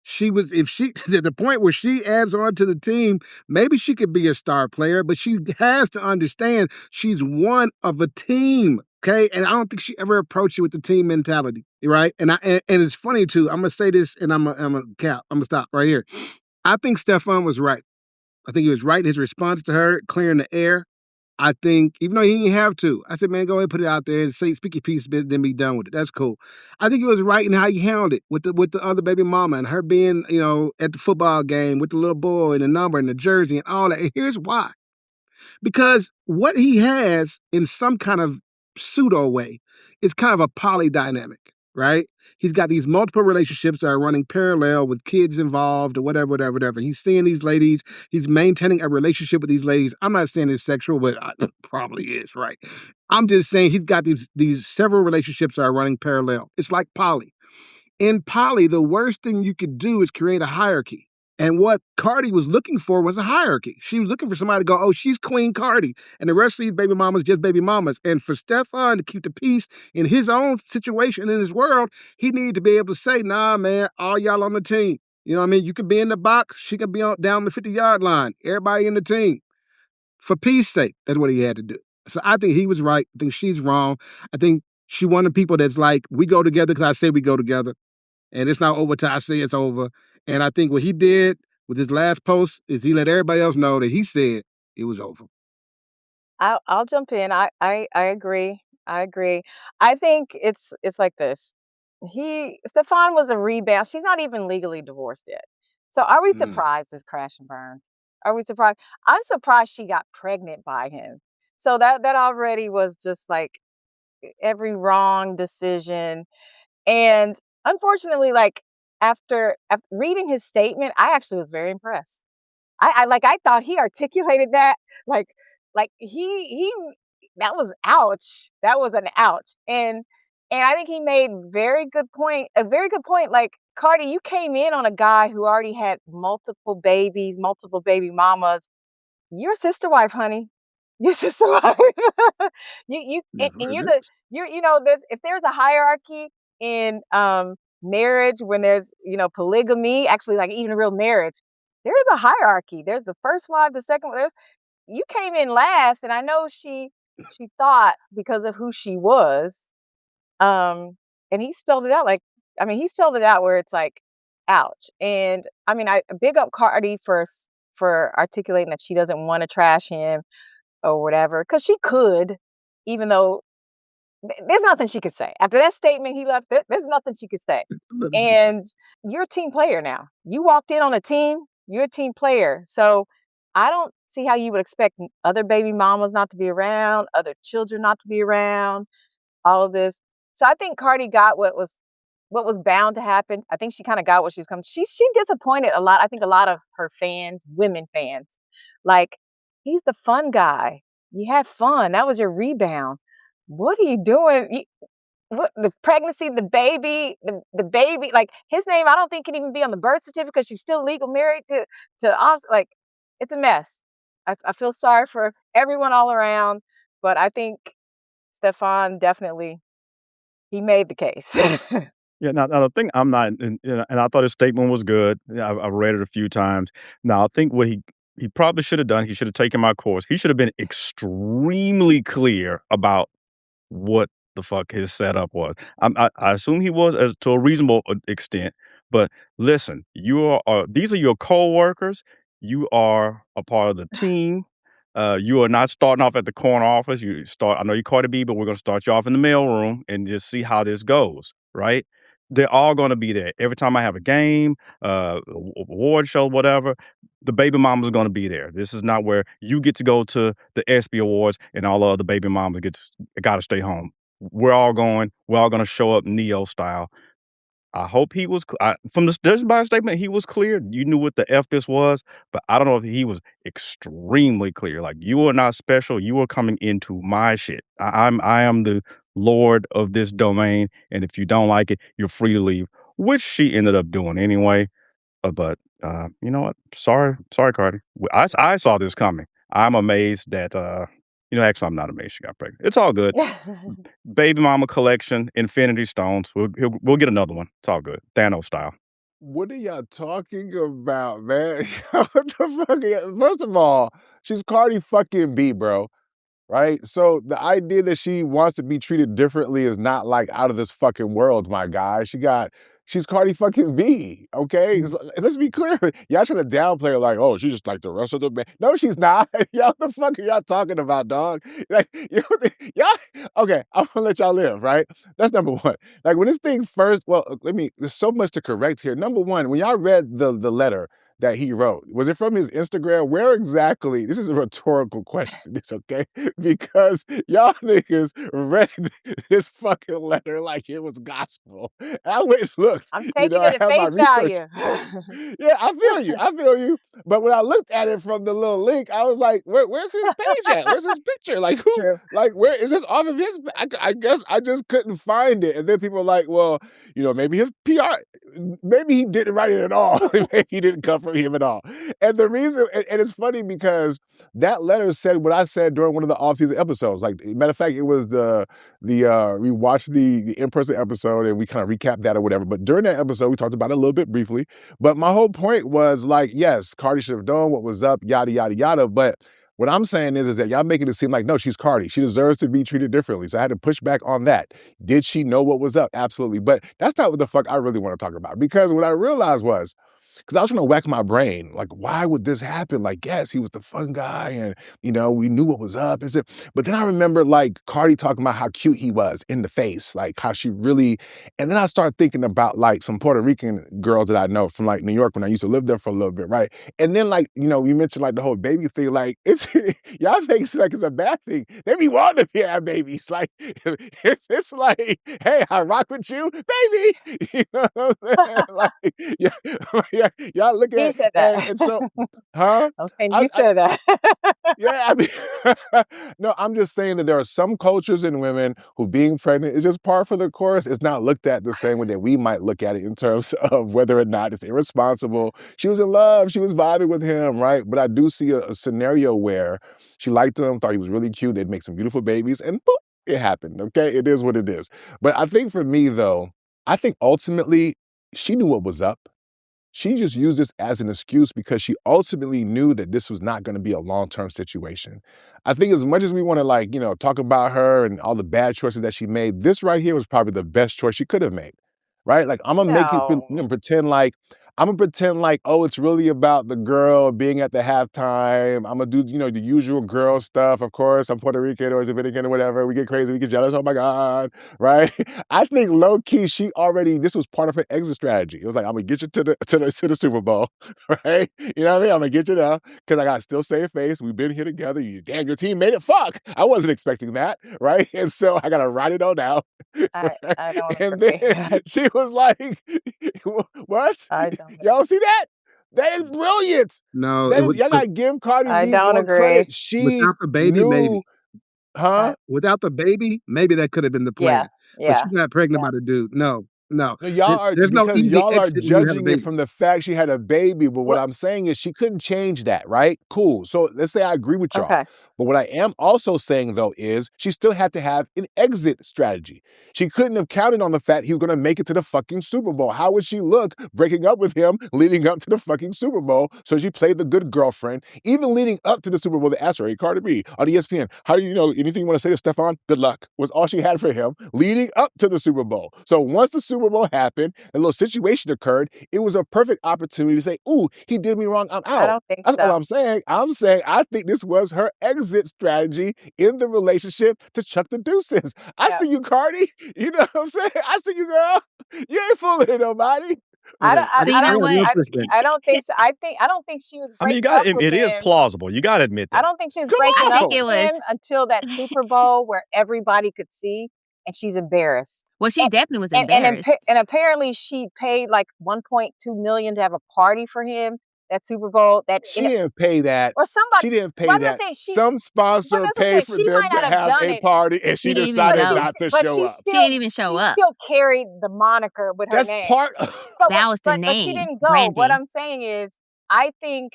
She was, if she, to the point where she adds on to the team, maybe she could be a star player, but she has to understand she's one of a team. Okay. And I don't think she ever approached it with the team mentality. Right. And it's funny too. I'm going to say this and I'm going to stop right here. I think Stefon was right. I think he was right in his response to her, clearing the air. I think, even though he didn't have to, I said, man, go ahead and put it out there and say, speak your piece, then be done with it. That's cool. I think he was right in how he handled it with the other baby mama and her being, at the football game with the little boy and the number and the jersey and all that. And here's why. Because what he has in some kind of pseudo way is kind of a poly dynamic, right? He's got these multiple relationships that are running parallel with kids involved or whatever. He's seeing these ladies. He's maintaining a relationship with these ladies. I'm not saying it's sexual, but it probably is, right? I'm just saying he's got these several relationships that are running parallel. It's like poly. In poly, the worst thing you could do is create a hierarchy. And what Cardi was looking for was a hierarchy. She was looking for somebody to go, oh, she's Queen Cardi. And the rest of these baby mamas just baby mamas. And for Stefon to keep the peace in his own situation, in his world, he needed to be able to say, nah, man, all y'all on the team. You know what I mean? You could be in the box. She could be down the 50-yard line. Everybody in the team. For peace sake, that's what he had to do. So I think he was right. I think she's wrong. I think she one of the people that's like, we go together because I say we go together. And it's not over till I say it's over. And I think what he did with his last post is he let everybody else know that he said it was over. I'll jump in. I agree. I agree. I think it's like this. Stefon was a rebound. She's not even legally divorced yet. So are we surprised this crash and burn? Are we surprised? I'm surprised she got pregnant by him. So that already was just like every wrong decision. And unfortunately, like after reading his statement, I actually was very impressed. I thought he articulated that like he that was ouch. That was an ouch. And I think he made a very good point. Like, Cardi, you came in on a guy who already had multiple babies, multiple baby mamas. You're a sister wife, honey. You're a sister wife. If there's a hierarchy in marriage, when there's polygamy, actually like even real marriage, there is a hierarchy. There's the first wife, the second one. You came in last, and I know she thought because of who she was, and he spelled it out he spelled it out where it's like, ouch. And I mean, I big up Cardi for articulating that she doesn't want to trash him or whatever, because she could, even though there's nothing she could say after that statement he left. There's nothing she could say. And you're a team player now. You walked in on a team. You're a team player. So I don't see how you would expect other baby mamas not to be around, other children not to be around, all of this. So I think Cardi got what was bound to happen. I think she kind of got what she was coming. She disappointed a lot. I think a lot of her fans, women fans, like, he's the fun guy. You had fun. That was your rebound. What are you doing? What, the pregnancy, the baby, like his name, I don't think can even be on the birth certificate because she's still legal married to us. Like, it's a mess. I feel sorry for everyone all around, but I think Stefon definitely, he made the case. Yeah, now the thing I'm not, and I thought his statement was good. I've read it a few times. Now I think what he probably should have done, he should have taken my course. He should have been extremely clear about what the fuck his setup was. I assume he was, as to a reasonable extent. But listen, these are your co-workers. You are a part of the team. You are not starting off at the corner office. I know you're Cardi B, but we're going to start you off in the mailroom and just see how this goes, right? They're all going to be there. Every time I have a game, award show, whatever, the baby mama's going to be there. This is not where you get to go to the ESPY Awards and all the other baby mamas got to stay home. We're all going to show up Neo style. I hope he was, from the judging by his statement, he was clear. You knew what the F this was, but I don't know if he was extremely clear. Like, you are not special. You are coming into my shit. I am the lord of this domain, and if you don't like it, you're free to leave, which she ended up doing anyway. But you know what? Sorry, Cardi. I saw this coming. I'm amazed that actually, I'm not amazed she got pregnant. It's all good. Baby mama collection, Infinity Stones. We'll get another one. It's all good, Thanos style. What are y'all talking about, man? What the fuck? First of all, she's Cardi fucking B, bro. Right? So the idea that she wants to be treated differently is not like out of this fucking world, my guy. She's Cardi fucking B, okay? So, let's be clear. Y'all trying to downplay her like, oh, she's just like the rest of the band. No, she's not. Y'all, what the fuck are y'all talking about, dog? Like, y'all, okay, I'm gonna let y'all live, right? That's number one. Like when this thing first, there's so much to correct here. Number one, when y'all read the letter that he wrote, was it from his Instagram? Where exactly? This is a rhetorical question, it's okay? Because y'all niggas read this fucking letter like it was gospel. I went and looked. I'm taking I it at have my face research. value. Yeah, I feel you. But when I looked at it from the little link, I was like, where's his page at? Where's his picture? Like who? True. Like where is this off of his? I guess I just couldn't find it. And then people were like, well, maybe his PR, maybe he didn't write it at all. Maybe he didn't come from him at all. And the reason, and it's funny because that letter said what I said during one of the off-season episodes. Like, matter of fact, it was we watched the in-person episode and we kind of recapped that or whatever. But during that episode, we talked about it a little bit briefly. But my whole point was like, yes, Cardi should have known what was up, yada, yada, yada. But what I'm saying is that y'all making it seem like, no, she's Cardi. She deserves to be treated differently. So I had to push back on that. Did she know what was up? Absolutely. But that's not what the fuck I really want to talk about. Because what I realized was, because I was trying to whack my brain, like, why would this happen? Like, yes, he was the fun guy and, we knew what was up. But then I remember, like, Cardi talking about how cute he was in the face, like, how she really, and then I started thinking about, like, some Puerto Rican girls that I know from, like, New York when I used to live there for a little bit, right? And then, like, you mentioned, like, the whole baby thing, like, y'all make it seem like it's a bad thing. They be wanting to have babies. Like, it's like, hey, I rock with you, baby. You know what I'm saying? Like, yeah, y'all look He at said that. and so, huh? Okay, you said that. Yeah, I mean, no, I'm just saying that there are some cultures in women who being pregnant is just par for the course. It's not looked at the same way that we might look at it in terms of whether or not it's irresponsible. She was in love, she was vibing with him, right? But I do see a scenario where she liked him, thought he was really cute, they'd make some beautiful babies, and boop, it happened, okay? It is what it is. But I think for me, though, I think ultimately she knew what was up. She just used this as an excuse because she ultimately knew that this was not going to be a long-term situation. I think as much as we want to talk about her and all the bad choices that she made, this right here was probably the best choice she could have made, right? Like I'm gonna pretend like, oh, it's really about the girl being at the halftime. I'm gonna do, the usual girl stuff. Of course, I'm Puerto Rican or Dominican or whatever. We get crazy, we get jealous. Oh my God, right? I think low key, this was part of her exit strategy. It was like, I'm gonna get you to the Super Bowl, right? You know what I mean? I'm gonna get you there because I got still save face. We've been here together. Your team made it. Fuck, I wasn't expecting that, right? And so I gotta write it on out. I don't And agree. then she was like, what? I don't Y'all see that? That is brilliant. No, That it is, was y'all gotta give Cardi I B don't more agree. credit. She without the baby, maybe. knew, huh? Without the baby, maybe that could have been the plan. But Yeah. she's not pregnant by the dude. No. No, y'all are, There's no because easy y'all are exit when you have a judging it baby. from the fact she had a baby. But what What? I'm saying is she couldn't change that, right? Cool. So let's say I agree with y'all. Okay. But what I am also saying, though, is she still had to have an exit strategy. She couldn't have counted on the fact he was going to make it to the fucking Super Bowl. How would she look breaking up with him leading up to the fucking Super Bowl? So she played the good girlfriend. Even leading up to the Super Bowl, they asked her, hey, Cardi B, on ESPN, how do you know anything you want to say to Stefon? Good luck, was all she had for him leading up to the Super Bowl. So once the Super Bowl happened, a little situation occurred, it was a perfect opportunity to say, ooh, he did me wrong, I'm out. I don't think That's so. all I'm saying. I'm saying I think this was her exit strategy in the relationship to chuck the deuces. I see you, Cardi. You know what I'm saying? I see you, girl. You ain't fooling nobody. I Okay, don't. So you know what? I don't think so. I don't think she was I mean, breaking up with it is him. plausible. You got to admit I that. don't think she was Come breaking I up think on. it with was. him until that Super Bowl where everybody could see, and she's embarrassed. Well, she definitely was And embarrassed. and apparently she paid like $1.2 million to have a party for him that Super Bowl. She didn't pay that. Or somebody. She didn't pay Well, I'm that. not saying Some sponsor that's what I'm paid saying. for She them might to not have have done a it. party, and she She didn't even decided know. not to But show up. She didn't even show up. She still carried the moniker with her That's name. part. That was the But she name, didn't go. What branding. I'm saying is, I think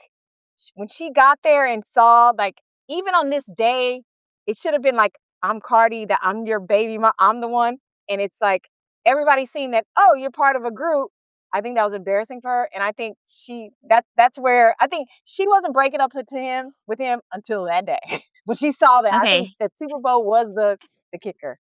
when she got there and saw, like, even on this day, it should have been like, I'm Cardi, that I'm your baby mom, I'm the one. And it's like, everybody's seeing that, oh, you're part of a group. I think that was embarrassing for her. And I think that's where, I think she wasn't breaking up with him until that day. When she saw that, I Okay. think that Super Bowl was the kicker.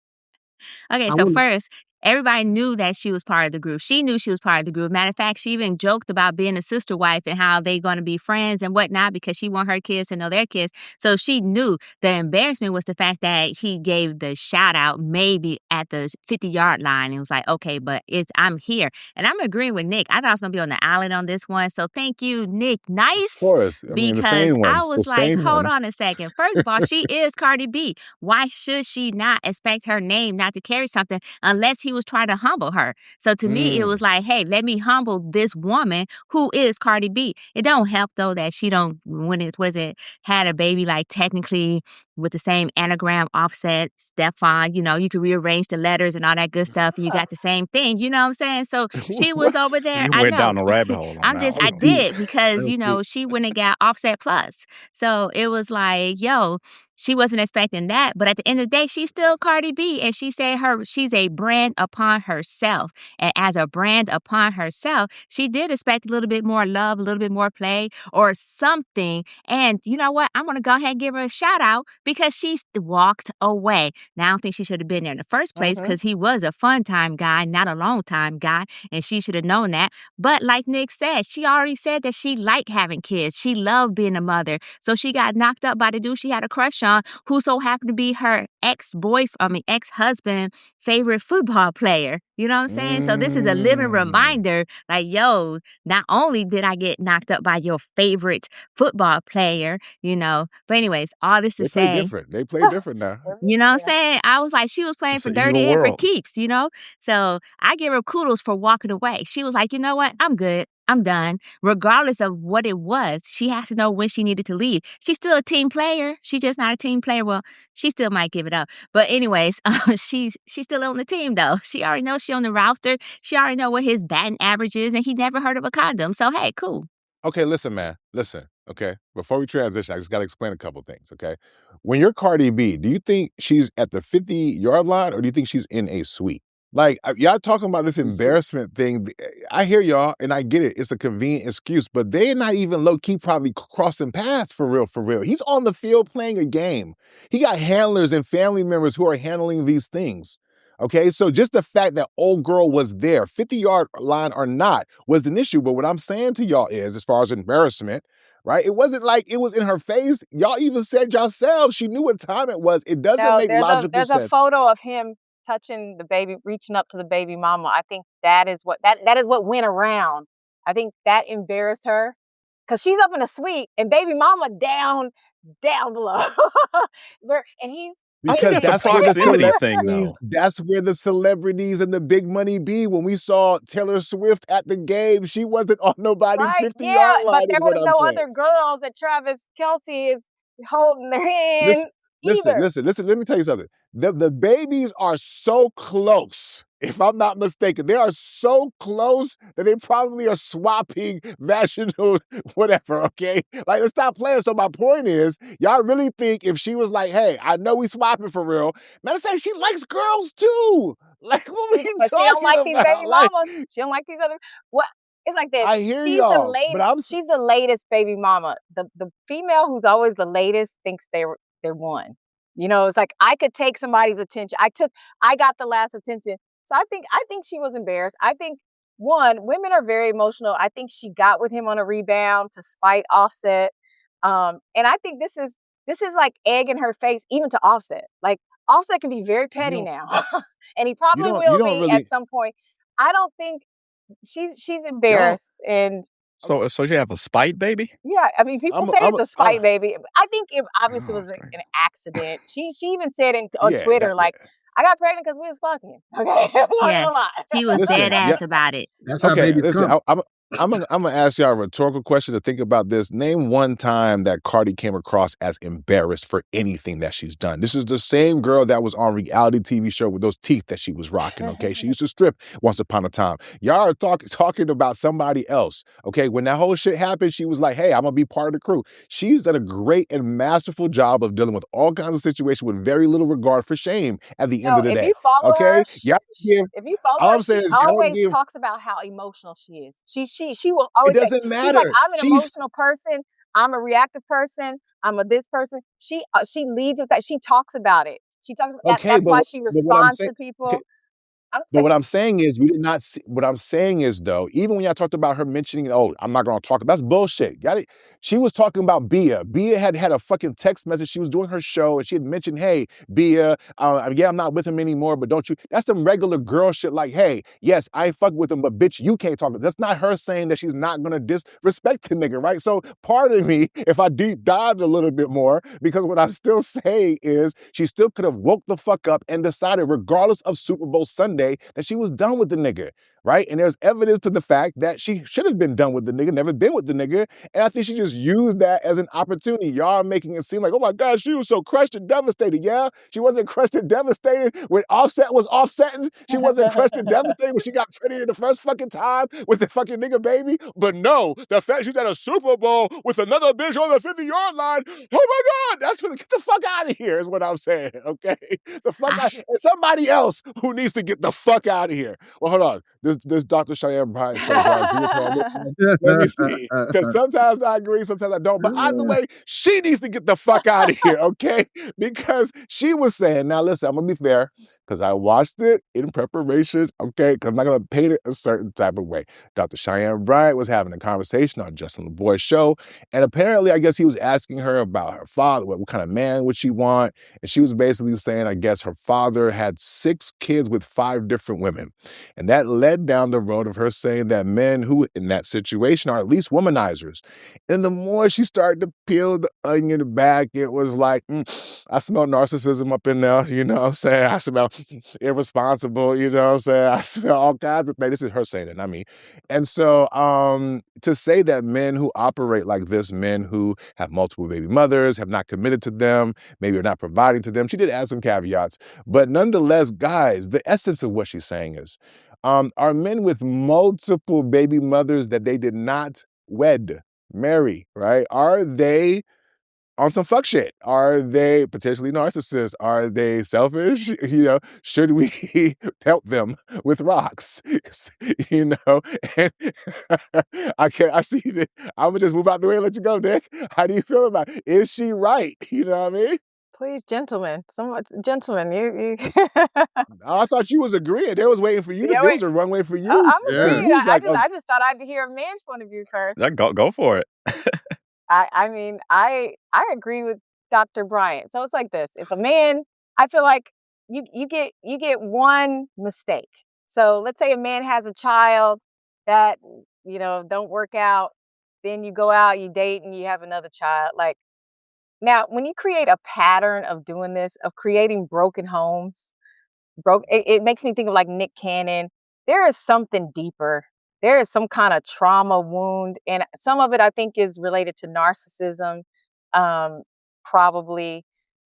Okay, I so wouldn't- first, everybody knew that she was part of the group. She knew she was part of the group. Matter of fact, she even joked about being a sister wife and how they going to be friends and whatnot because she want her kids to know their kids. So she knew. The embarrassment was the fact that he gave the shout out maybe at the 50-yard line. It was like, okay, but I'm here. And I'm agreeing with Nick. I thought I was going to be on the island on this one. So thank you, Nic Nice. Of course. I mean, the Because same I ones. was The like, same hold ones. on a second. First of all, she is Cardi B. Why should she not expect her name not to carry something unless he was trying to humble her? So to me, it was like, hey, let me humble this woman who is Cardi B. It don't help though that she don't, had a baby like technically with the same anagram offset, Stefon, you could rearrange the letters and all that good stuff. And you got the same thing, you know what I'm saying? So she was What? over there. You I went know. down a rabbit hole on that one. I That's deep. did because, That's deep. she went and got offset plus. So it was like, yo, she wasn't expecting that. But at the end of the day, she's still Cardi B. And she said she's a brand upon herself. And as a brand upon herself, she did expect a little bit more love, a little bit more play or something. And you know what? I'm going to go ahead and give her a shout out because she walked away. Now, I don't think she should have been there in the first place because he was a fun time guy, not a long time guy. And she should have known that. But like Nick said, she already said that she liked having kids. She loved being a mother. So she got knocked up by the dude she had a crush on, who so happened to be her ex-husband favorite football player. You know what I'm saying? So this is a living reminder, like, yo, not only did I get knocked up by your favorite football player, but anyways, all this to They play say, different. They play different now. you know what I'm saying? I was like, she was playing It's for an dirty evil and for world. keeps, So I give her kudos for walking away. She was like, you know what? I'm good. I'm done. Regardless of what it was, she has to know when she needed to leave. She's still a team player. She's just not a team player. Well, she still might give it up. But anyways, she's still on the team, though. She already knows she's on the roster. She already know what his batting average is, and he never heard of a condom. So, hey, cool. Okay, listen, man. Listen, okay? Before we transition, I just got to explain a couple things, okay? When you're Cardi B, do you think she's at the 50-yard line or do you think she's in a suite? Like, y'all talking about this embarrassment thing. I hear y'all, and I get it. It's a convenient excuse, but they're not even low-key probably crossing paths for real, for real. He's on the field playing a game. He got handlers and family members who are handling these things. Okay, so just the fact that old girl was there, 50-yard line or not, was an issue. But what I'm saying to y'all is, as far as embarrassment, right? It wasn't like it was in her face. Y'all even said yourselves she knew what time it was. It doesn't make logical there's sense. a photo of him touching the baby, reaching up to the baby mama. I think that is what went around. I think that embarrassed her because she's up in a suite and baby mama down below. And he's Because It's a that's where the proximity thing, celebrities, though. that's where the celebrities and the big money be. When we saw Taylor Swift at the game, she wasn't on nobody's right, 50-yard but line, there is what was I'm no saying. other girls that Travis Kelce is holding their hand either. Listen. Let me tell you something. The babies are so close. If I'm not mistaken, they are so close that they probably are swapping vaginal whatever, okay? Like, let's stop playing. So my point is, y'all really think if she was like, hey, I know we swapping for real. Matter of fact, she likes girls too. Like, what are you But she talking don't like these baby about? Like, mamas. She don't like these other. What? It's like this. I hear y'all, but She's the latest baby mama. The female who's always the latest thinks they're one. It's like I could take somebody's attention. I got the last attention. So I think she was embarrassed. I think women are very emotional. I think she got with him on a rebound to spite Offset. And I think this is like egg in her face, even to Offset. Like Offset can be very petty now. And he probably will be at some point. I don't think she's embarrassed. And So you have a spite baby? yeah, I mean, people say it's a spite baby. I think it obviously was an accident. She even said on Twitter, like, I got pregnant because we was fucking. Okay, Yes, he was dead ass about it. That's how babies come. I'm gonna ask y'all a rhetorical question to think about this. Name one time that Cardi came across as embarrassed for anything that she's done. This is the same girl that was on reality TV show with those teeth that she was rocking, okay? She used to strip once upon a time. Y'all are talking about somebody else, okay? When that whole shit happened, she was like, hey, I'm gonna be part of the crew. She's done a great and masterful job of dealing with all kinds of situations with very little regard for shame at the end of the if day, you follow her, okay? Y'all give, if you follow all her, I'm saying she is y'all always give, talks about how emotional she is. She will it always say, doesn't she's like, matter. I'm an She's emotional person. I'm a reactive person. I'm a this person. She leads with that. She talks about it. She talks about that. okay, That's but why she what I'm responds saying, to okay, people. I'm but saying, what I'm saying is we did not see, what I'm saying is though, even when y'all talked about her mentioning, oh, I'm not gonna talk, that's bullshit. She was talking about Bia. Bia had a fucking text message. She was doing her show and she had mentioned, hey, Bia, yeah, I'm not with him anymore, but don't you, that's some regular girl shit like, hey, yes, I ain't fuck with him, but bitch, you can't talk. That's not her saying that she's not gonna disrespect the nigga, right? So part of me, if I deep dived a little bit more, because what I'm still saying is she still could have woke the fuck up and decided, regardless of Super Bowl Sunday, that she was done with the nigga, right? And there's evidence to the fact that she should have been done with the nigga, never been with the nigga. And I think she just used that as an opportunity. Y'all are making it seem like, oh my God, she was so crushed and devastated. Yeah, she wasn't crushed and devastated when Offset was offsetting. She wasn't crushed and devastated when she got pregnant the first fucking time with the fucking nigga baby. But no, the fact she's at a Super Bowl with another bitch on the 50-yard line, oh my God, that's what, get the fuck out of here is what I'm saying, okay? The fuck out, and somebody else who needs to get the fuck out of here. Well, hold on. This Dr. Cheyenne Bryant says, do I agree with her on this one? Let me see. Because sometimes I agree, sometimes I don't. But either way, she needs to get the fuck out of here, okay? Because she was saying, now listen, I'm going to be fair, because I watched it in preparation, okay? Because I'm not going to paint it a certain type of way. Dr. Cheyenne Bryant was having a conversation on Justin LeBoy's show, and apparently, I guess he was asking her about her father, what kind of man would she want? And she was basically saying, I guess her father had 6 kids with 5 different women. And that led down the road of her saying that men who in that situation are at least womanizers. And the more she started to peel the onion back, it was like, I smell narcissism up in there, you know what I'm saying? I smell irresponsible, you know what I'm saying? I smell all kinds of things. This is her saying it, not me. And so to say that men who operate like this, men who have multiple baby mothers, have not committed to them, maybe are not providing to them, she did add some caveats. But nonetheless, guys, the essence of what she's saying is, are men with multiple baby mothers that they did not marry, right? Are they on some fuck shit? Are they potentially narcissists? Are they selfish? You know, should we pelt them with rocks? You know, and I see that. I'm gonna just move out the way and let you go, Nick. How do you feel about it? Is she right? You know what I mean? please, gentlemen, somewhat, gentlemen, you. I thought you was agreeing. They was waiting for you to. Yeah, There wait. was a runway for you I'm because agreeing. you was like, I just thought I'd hear a man's point of view first. Yeah, go for it. I mean, I agree with Dr. Bryant. So it's like this. If a man, I feel like you get one mistake. So let's say a man has a child that, don't work out, then you go out, you date and you have another child. Like, now when you create a pattern of doing this, of creating broken homes, it makes me think of like Nick Cannon. There is something deeper. There is some kind of trauma wound, and some of it I think is related to narcissism. Probably.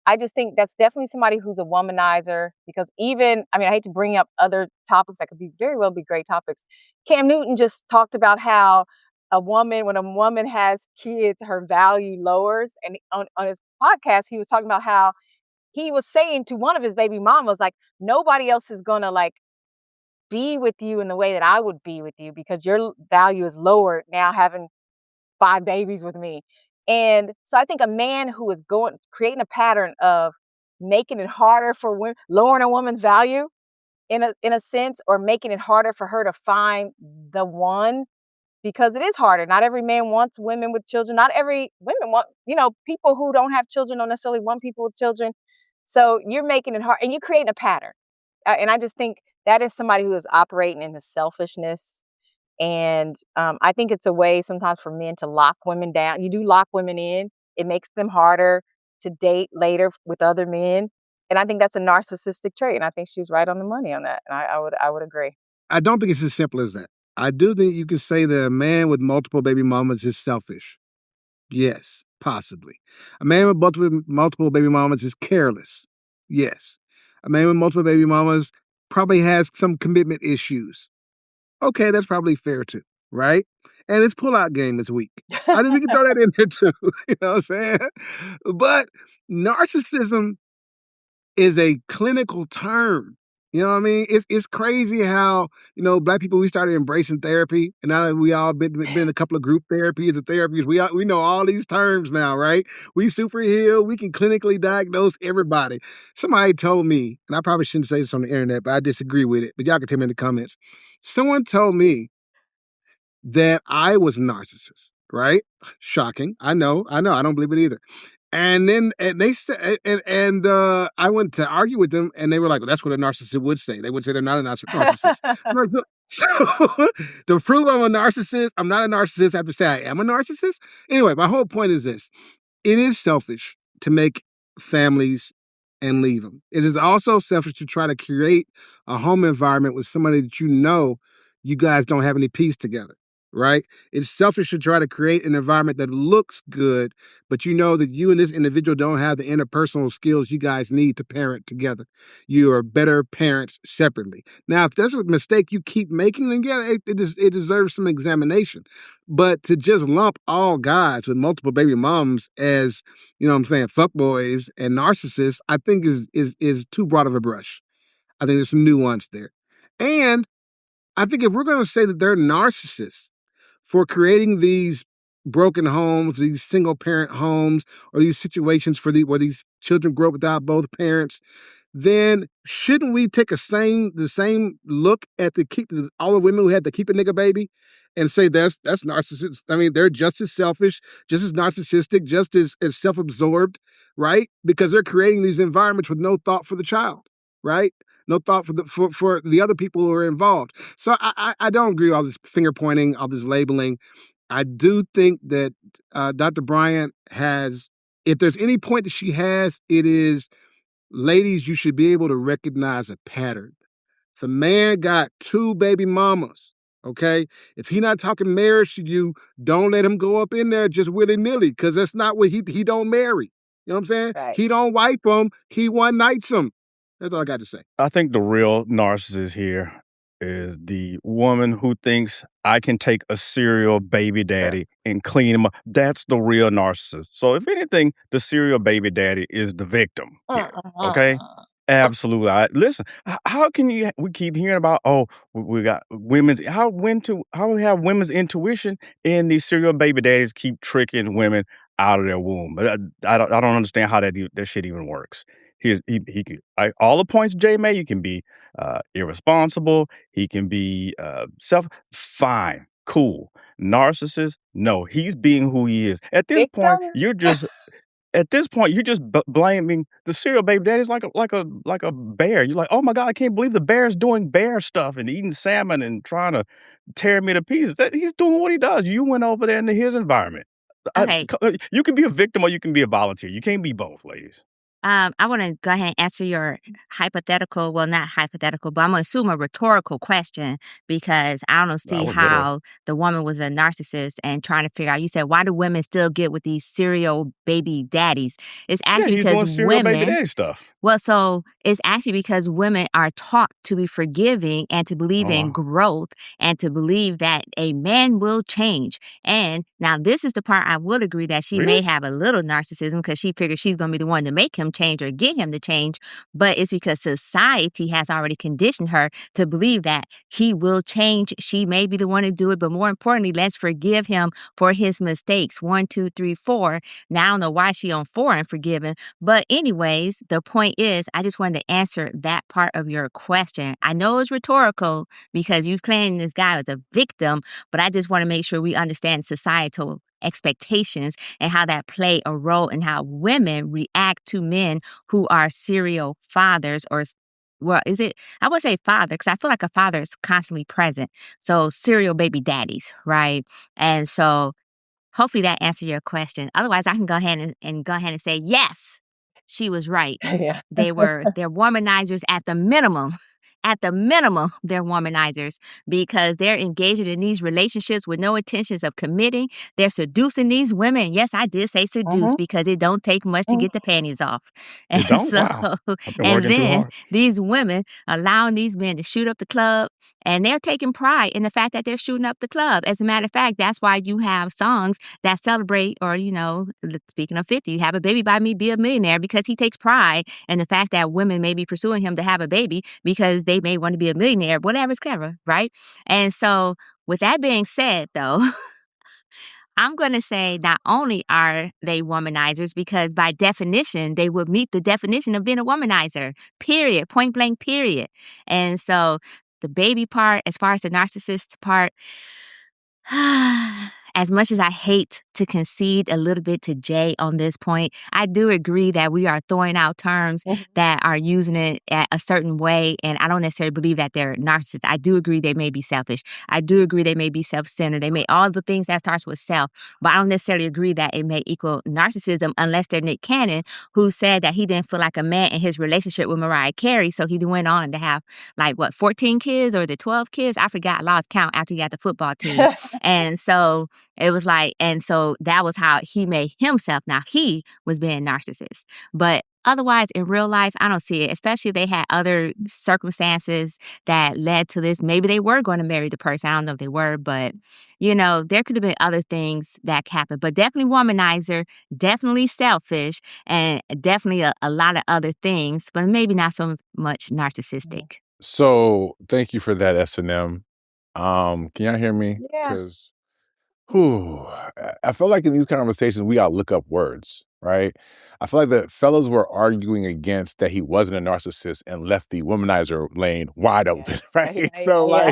I just think that's definitely somebody who's a womanizer, because even, I mean, I hate to bring up other topics that could be very well be great topics. Cam Newton just talked about how when a woman has kids, her value lowers. And on his podcast, he was talking about how he was saying to one of his baby mamas, like, nobody else is gonna like be with you in the way that I would be with you, because your value is lower now having 5 babies with me. And so I think a man who is creating a pattern of making it harder for women, lowering a woman's value in a sense, or making it harder for her to find the one, because it is harder. Not every man wants women with children. Not every women want, people who don't have children don't necessarily want people with children. So you're making it hard and you're creating a pattern. And I just think that is somebody who is operating in the selfishness. And I think it's a way sometimes for men to lock women down. You do lock women in. It makes them harder to date later with other men. And I think that's a narcissistic trait. And I think she's right on the money on that. And I would agree. I don't think it's as simple as that. I do think you could say that a man with multiple baby mamas is selfish. Yes, possibly. A man with multiple baby mamas is careless. Yes. A man with multiple baby mamas probably has some commitment issues. Okay, that's probably fair too, right? And his pullout game is weak. I think we can throw that in there too. You know what I'm saying? But narcissism is a clinical term. You know what I mean? It's crazy how, Black people, we started embracing therapy, and now that we all been in a couple of group therapies and therapies, we know all these terms now, right? We super heal, we can clinically diagnose everybody. Somebody told me, and I probably shouldn't say this on the internet, but I disagree with it, but y'all can tell me in the comments. Someone told me that I was a narcissist, right? Shocking. I know, I don't believe it either. And then they said, I went to argue with them, and they were like, "Well, that's what a narcissist would say. They would say they're not a narcissist." I'm like, so to prove I'm a narcissist, I'm not a narcissist. I have to say I am a narcissist. Anyway, my whole point is this: it is selfish to make families and leave them. It is also selfish to try to create a home environment with somebody that you guys don't have any peace together. Right? It's selfish to try to create an environment that looks good, but you know that you and this individual don't have the interpersonal skills you guys need to parent together. You are better parents separately. Now, if that's a mistake you keep making, then yeah, it deserves some examination. But to just lump all guys with multiple baby moms as, fuckboys and narcissists, I think is too broad of a brush. I think there's some nuance there. And I think if we're going to say that they're narcissists for creating these broken homes, these single parent homes, or these situations where these children grow up without both parents, then shouldn't we take the same look at all the women who had to keep a nigga baby and say that's narcissist? I mean, they're just as selfish, just as narcissistic, just as self-absorbed, right? Because they're creating these environments with no thought for the child, right? No thought for the other people who are involved. So I don't agree with all this finger pointing, all this labeling. I do think that Dr. Bryant has, if there's any point that she has, it is, ladies, you should be able to recognize a pattern. If a man got 2 baby mamas, okay, if he not talking marriage to you, don't let him go up in there just willy-nilly, because that's not what he don't marry. You know what I'm saying? Right. He don't wipe them, he one-nights them. That's all I got to say. I think the real narcissist here is the woman who thinks I can take a serial baby daddy and clean him up. That's the real narcissist. So if anything, the serial baby daddy is the victim here, okay? Absolutely. Listen, how can we keep hearing about, we got how we have women's intuition and these serial baby daddies keep tricking women out of their womb. But I don't understand how that shit even works. He all the points Jay made, you can be irresponsible, he can be fine, cool. Narcissist, no, he's being who he is. At this point, you're just blaming the serial baby daddies like a bear. You're like, oh my God, I can't believe the bear's doing bear stuff and eating salmon and trying to tear me to pieces. He's doing what he does. You went over there into his environment. Okay. You can be a victim or you can be a volunteer. You can't be both, ladies. I want to go ahead and answer your hypothetical, well, not hypothetical, but I'm going to assume a rhetorical question because I don't see how the woman was a narcissist and trying to figure out, you said, why do women still get with these serial baby daddies? It's actually because serial baby daddy stuff. Well, so it's actually because women are taught to be forgiving and to believe in growth and to believe that a man will change. And now this is the part I would agree that she may have a little narcissism because she figures she's going to be the one to make him change or get him to change, but it's because society has already conditioned her to believe that he will change. She may be the one to do it, but more importantly, let's forgive him for his mistakes. 1, 2, 3, 4. Now I don't know why she on 4 and forgive him, but anyways, the point is, I just wanted to answer that part of your question. I know it's rhetorical because you claim this guy was a victim, but I just want to make sure we understand societal expectations and how that play a role in how women react to men who are serial fathers or, well, is it, I would say father because I feel like a father is constantly present. So serial baby daddies, right? And so hopefully that answered your question. Otherwise, I can go ahead and say, yes, she was right. Yeah. They're womanizers at the minimum. at the minimum, they're womanizers because they're engaging in these relationships with no intentions of committing. They're seducing these women. Yes, I did say seduce because it don't take much to get the panties off. And It don't? so, Wow. I've been and working too then hard. these women allowing these men to shoot up the club. And they're taking pride in the fact that they're shooting up the club. As a matter of fact, that's why you have songs that celebrate, or, speaking of 50, have a baby by me, be a millionaire, because he takes pride in the fact that women may be pursuing him to have a baby because they may want to be a millionaire, whatever's clever, right? And so with that being said, though, I'm going to say not only are they womanizers, because by definition, they would meet the definition of being a womanizer, period, point blank, period. And so the baby part, as far as the narcissist part, as much as I hate to concede a little bit to Jay on this point, I do agree that we are throwing out terms that are using it a certain way, and I don't necessarily believe that they're narcissists. I do agree they may be selfish. I do agree they may be self-centered. They may all the things that starts with self, but I don't necessarily agree that it may equal narcissism unless they're Nick Cannon, who said that he didn't feel like a man in his relationship with Mariah Carey, so he went on to have 14 kids, or is it 12 kids? I forgot. I lost count after he got the football team. And so it was so that was how he made himself. Now he was being narcissist. But otherwise, in real life, I don't see it, especially if they had other circumstances that led to this. Maybe they were going to marry the person. I don't know if they were, but, there could have been other things that happened. But definitely womanizer, definitely selfish, and definitely a lot of other things, but maybe not so much narcissistic. So thank you for that, S&M. Can y'all hear me? Yeah. Because I feel like in these conversations, we gotta look up words, right? I feel like the fellas were arguing against that he wasn't a narcissist and left the womanizer lane wide open, right? So I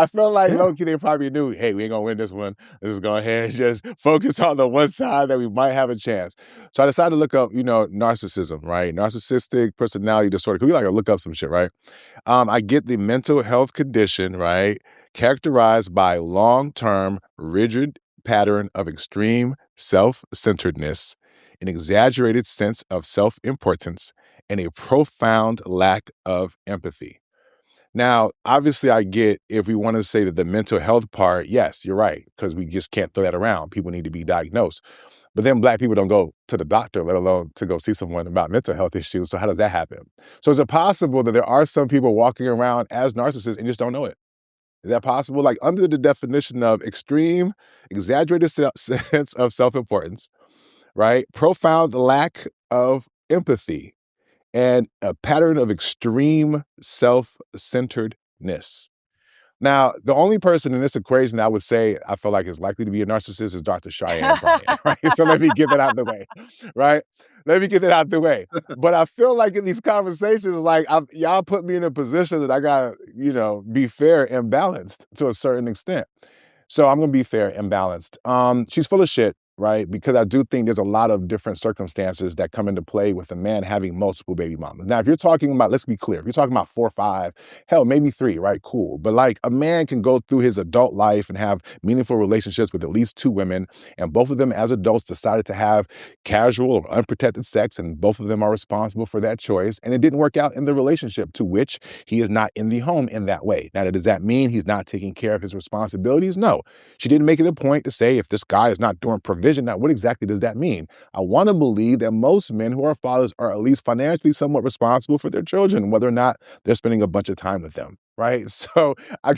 feel like low-key they probably knew, hey, we ain't gonna win this one. Let's just go ahead and just focus on the one side that we might have a chance. So I decided to look up, narcissism, right? Narcissistic personality disorder. Cause we like to look up some shit, right? I get the mental health condition, right? Characterized by long-term, rigid pattern of extreme self-centeredness, an exaggerated sense of self-importance, and a profound lack of empathy. Now, obviously, I get if we want to say that the mental health part, yes, you're right, because we just can't throw that around. People need to be diagnosed. But then Black people don't go to the doctor, let alone to go see someone about mental health issues. So how does that happen? So is it possible that there are some people walking around as narcissists and just don't know it? Is that possible? Like under the definition of extreme, exaggerated sense of self-importance, right? Profound lack of empathy and a pattern of extreme self-centeredness. Now, the only person in this equation I would say I feel like is likely to be a narcissist is Dr. Cheyenne Bryant, right? So let me get that out of the way, right? Let me get that out of the way. But I feel like in these conversations, y'all put me in a position that I gotta, be fair and balanced to a certain extent. So I'm gonna be fair and balanced. She's full of shit, right? Because I do think there's a lot of different circumstances that come into play with a man having multiple baby mamas. Now, if you're talking about, let's be clear, if you're talking about 4 or 5, hell, maybe 3, right? Cool. But like a man can go through his adult life and have meaningful relationships with at least 2 women, and both of them as adults decided to have casual or unprotected sex, and both of them are responsible for that choice, and it didn't work out in the relationship, to which he is not in the home in that way. Now, does that mean he's not taking care of his responsibilities? No. She didn't make it a point to say if this guy is not doing provision. Now, what exactly does that mean? I want to believe that most men who are fathers are at least financially somewhat responsible for their children, whether or not they're spending a bunch of time with them, right? So I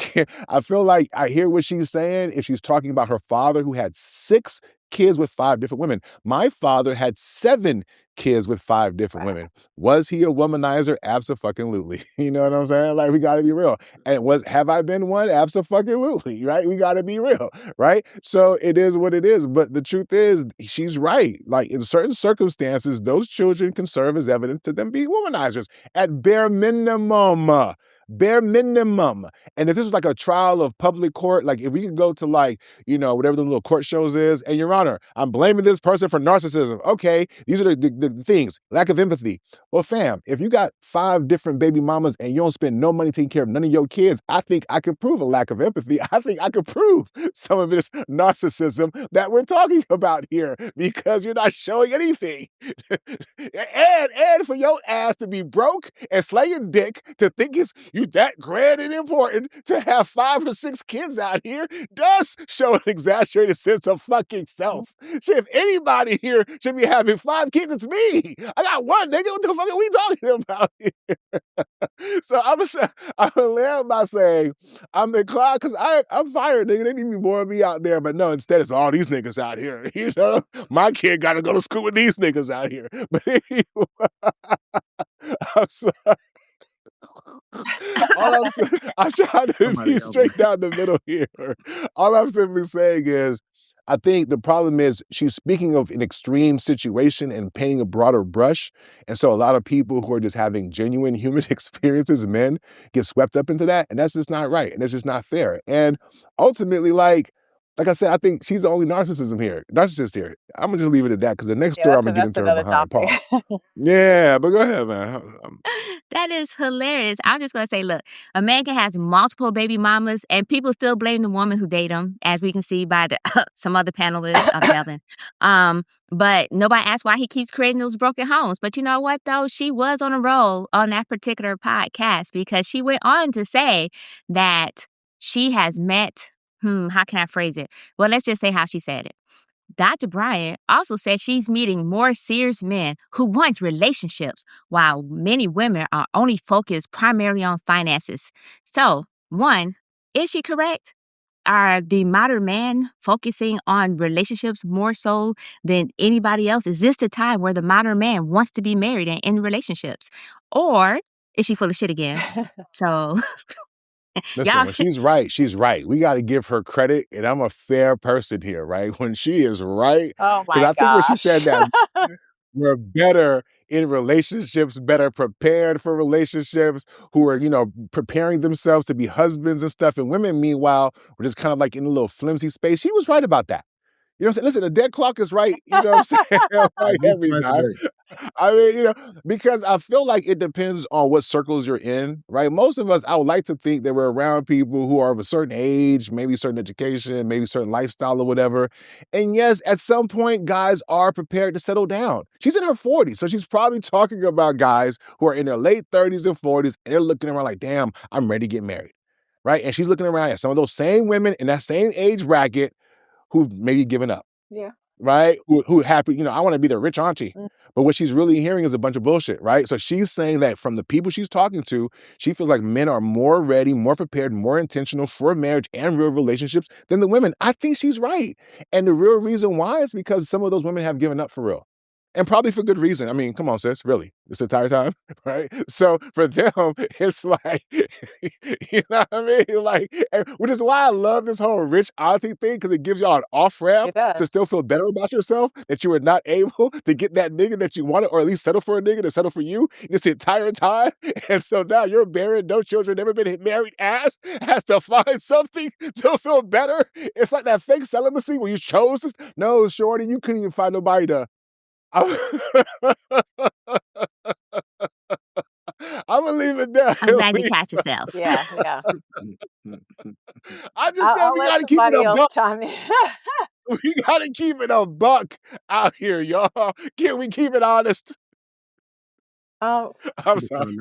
feel like I hear what she's saying if she's talking about her father who had 6 kids with 5 different women. My father had 7 kids with 5 different women. Was he a womanizer? Abso-fucking-lutely. You know what I'm saying? Like, we gotta be real. And have I been one? Abso-fucking-lutely, right? We gotta be real, right? So it is what it is. But the truth is, she's right. Like, in certain circumstances, those children can serve as evidence to them being womanizers at bare minimum. bare minimum. And if this was like a trial of public court, like if we could go to like, whatever the little court shows is, and Your Honor, I'm blaming this person for narcissism. Okay, these are the things. Lack of empathy. Well, fam, if you got 5 different baby mamas and you don't spend no money taking care of none of your kids, I think I could prove a lack of empathy. I think I could prove some of this narcissism that we're talking about here because you're not showing anything. and for your ass to be broke and slaying dick to think it's you that grand and important to have 5 or 6 kids out here does show an exaggerated sense of fucking self. Shit, if anybody here should be having 5 kids, it's me. I got one, nigga. What the fuck are we talking about here? So I'm gonna land by saying I'm inclined because I'm fired, nigga. They need me more of me out there, but no, instead it's all these niggas out here. My kid gotta go to school with these niggas out here. But anyway, I'm sorry. All I'm saying, I'm trying to be straight down the middle here. All I'm simply saying is, I think the problem is she's speaking of an extreme situation and painting a broader brush. And so a lot of people who are just having genuine human experiences, men, get swept up into that. And that's just not right. And it's just not fair. And ultimately, like I said, I think she's the only narcissist here. I'm gonna just leave it at that because the next story I'm gonna get into her behind Paul. Yeah, but go ahead, man. That is hilarious. I'm just going to say, look, a man can have multiple baby mamas and people still blame the woman who date him, as we can see by some other panelists, Delvin. But nobody asks why he keeps creating those broken homes. But you know what, though? She was on a roll on that particular podcast because she went on to say that she has met, how can I phrase it? Well, let's just say how she said it. Dr. Bryant also said she's meeting more serious men who want relationships, while many women are only focused primarily on finances. So, one, is she correct? Are the modern men focusing on relationships more so than anybody else? Is this the time where the modern man wants to be married and in relationships? Or is she full of shit again? So... Listen, when she's right, she's right. We got to give her credit, and I'm a fair person here, right? When she is right, because I think when she said that we're better in relationships, better prepared for relationships, who are, preparing themselves to be husbands and stuff. And women, meanwhile, were just kind of like in a little flimsy space. She was right about that. You know what I'm saying? Listen, the dead clock is right, you know what I'm saying? Like every time. I mean, because I feel like it depends on what circles you're in, right? Most of us, I would like to think that we're around people who are of a certain age, maybe certain education, maybe certain lifestyle or whatever. And yes, at some point, guys are prepared to settle down. She's in her 40s, so she's probably talking about guys who are in their late 30s and 40s, and they're looking around like, damn, I'm ready to get married, right? And she's looking around at some of those same women in that same age bracket who've maybe given up. Yeah. Right? Who happy, I want to be the rich auntie. But what she's really hearing is a bunch of bullshit, right? So she's saying that from the people she's talking to, she feels like men are more ready, more prepared, more intentional for marriage and real relationships than the women. I think she's right. And the real reason why is because some of those women have given up for real. And probably for good reason. I mean, come on, sis, really, this entire time, right? So for them, it's like, you know what I mean? Like, which is why I love this whole rich auntie thing, because it gives y'all an off-ramp to still feel better about yourself, that you were not able to get that nigga that you wanted, or at least settle for a nigga to settle for you this entire time. And so now you're married, no children, never been married ass, has to find something to feel better. It's like that fake celibacy where you chose this. No, shorty, you couldn't even find nobody to... I'm gonna leave it there. I'm glad you catch yourself. Yeah. I'm just saying we gotta keep it a buck. We gotta keep it a buck out here, y'all. Can we keep it honest? I'm sorry.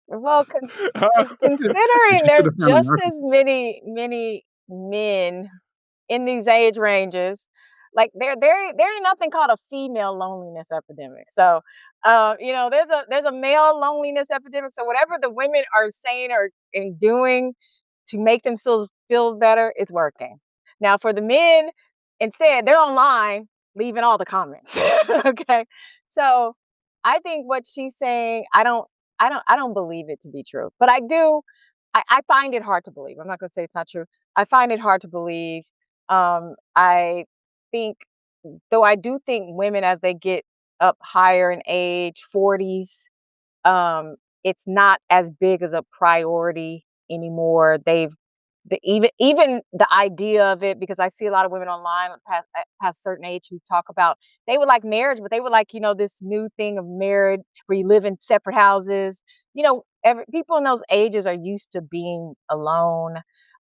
Well, considering there's just as many men in these age ranges, like there ain't nothing called a female loneliness epidemic. So, there's a male loneliness epidemic. So whatever the women are saying and doing to make themselves feel better, it's working. Now for the men, instead, they're online leaving all the comments. Okay, so I think what she's saying, I don't believe it to be true, but I do. I find it hard to believe. I'm not going to say it's not true. I find it hard to believe. I think, though I do think women, as they get up higher in age, 40s, it's not as big as a priority anymore. Even the idea of it, because I see a lot of women online past a certain age who talk about they would like marriage, but they would like, this new thing of marriage where you live in separate houses. People in those ages are used to being alone.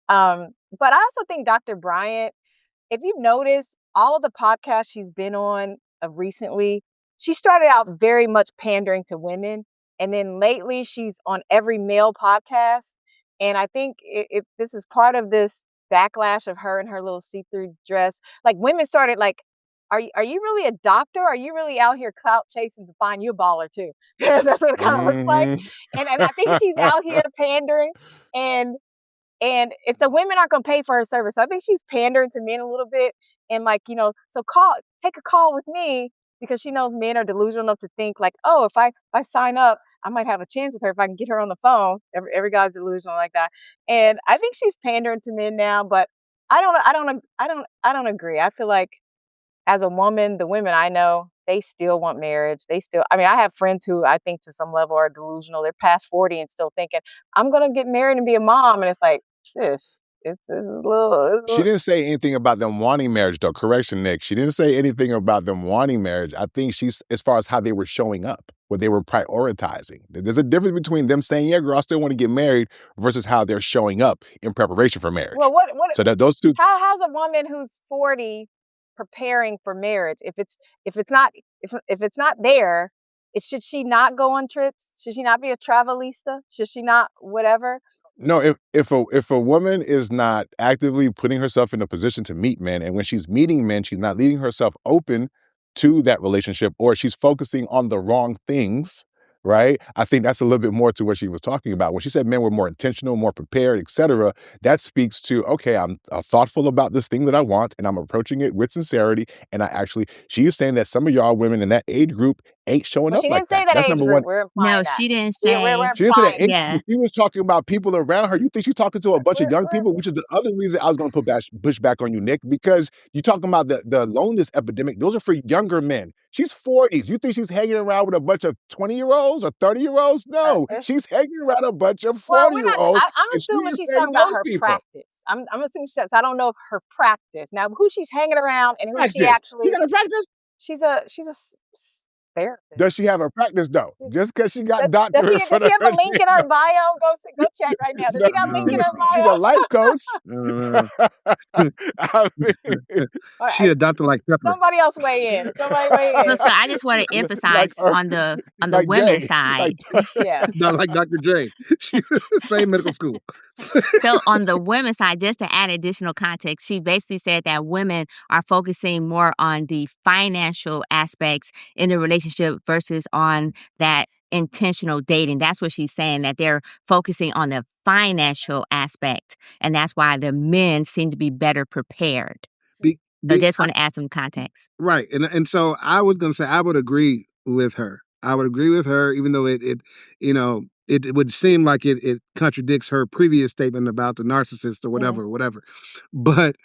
But I also think Dr. Bryant, if you've noticed, all of the podcasts she's been on recently, she started out very much pandering to women. And then lately she's on every male podcast. And I think this is part of this backlash of her and her little see-through dress. Like, women started like, are you really a doctor? Are you really out here clout chasing to find you a baller too? That's what it kind of looks like. And I think she's out here pandering, and it's so women aren't going to pay for her service. So I think she's pandering to men a little bit, and so take a call with me, because she knows men are delusional enough to think like, oh, if I sign up, I might have a chance with her if I can get her on the phone. Every guy's delusional like that, and I think she's pandering to men now. But I don't agree. I feel like, as a woman, the women I know, they still want marriage. I have friends who I think to some level are delusional. They're past 40 and still thinking, I'm going to get married and be a mom. And it's like, sis, it's a little. She didn't say anything about them wanting marriage, though. Correction, Nick. She didn't say anything about them wanting marriage. I think she's, as far as how they were showing up, what they were prioritizing. There's a difference between them saying, yeah, girl, I still want to get married, versus how they're showing up in preparation for marriage. Well, so that those two. How's a woman who's 40 preparing for marriage? If it's not there, should she not go on trips? Should she not be a travelista? Should she not whatever? No, if a woman is not actively putting herself in a position to meet men, and when she's meeting men, she's not leaving herself open to that relationship, or she's focusing on the wrong things, right? I think that's a little bit more to what she was talking about. When she said men were more intentional, more prepared, etc., that speaks to, okay, I'm thoughtful about this thing that I want, and I'm approaching it with sincerity. And she is saying that some of y'all women in that age group ain't showing up like that. She didn't say that That's age number group. one. We're implying that. She didn't say. She didn't say that age Yeah. group. She was talking about people around her. You think she's talking to a bunch of young people, which is the other reason I was going to push back on you, Nick, because you're talking about the loneliness epidemic. Those are for younger men. She's 40s. You think she's hanging around with a bunch of 20-year-olds or 30-year-olds? No, she's hanging around a bunch of 40-year-olds. I'm assuming she's talking about her practice. I'm assuming she does. I don't know if her practice. Now, who she's hanging around and who she actually. She got a practice? She's a therapist. Does she have a practice though? Just because she got doctor in front Does she of have a link in her bio? Go check right now. Does she got a link in her bio? She's a life coach. She a doctor like Pepper. Somebody else weigh in. So I just want to emphasize on the women's side. Yeah. Not like Dr. J. Same medical school. So on the women's side, just to add additional context, she basically said that women are focusing more on the financial aspects in the relationship versus on that intentional dating. That's what she's saying, that they're focusing on the financial aspect. And that's why the men seem to be better prepared. So just want to add some context. Right. And so I was going to say, I would agree with her. Even though it would seem like it contradicts her previous statement about the narcissist or whatever. But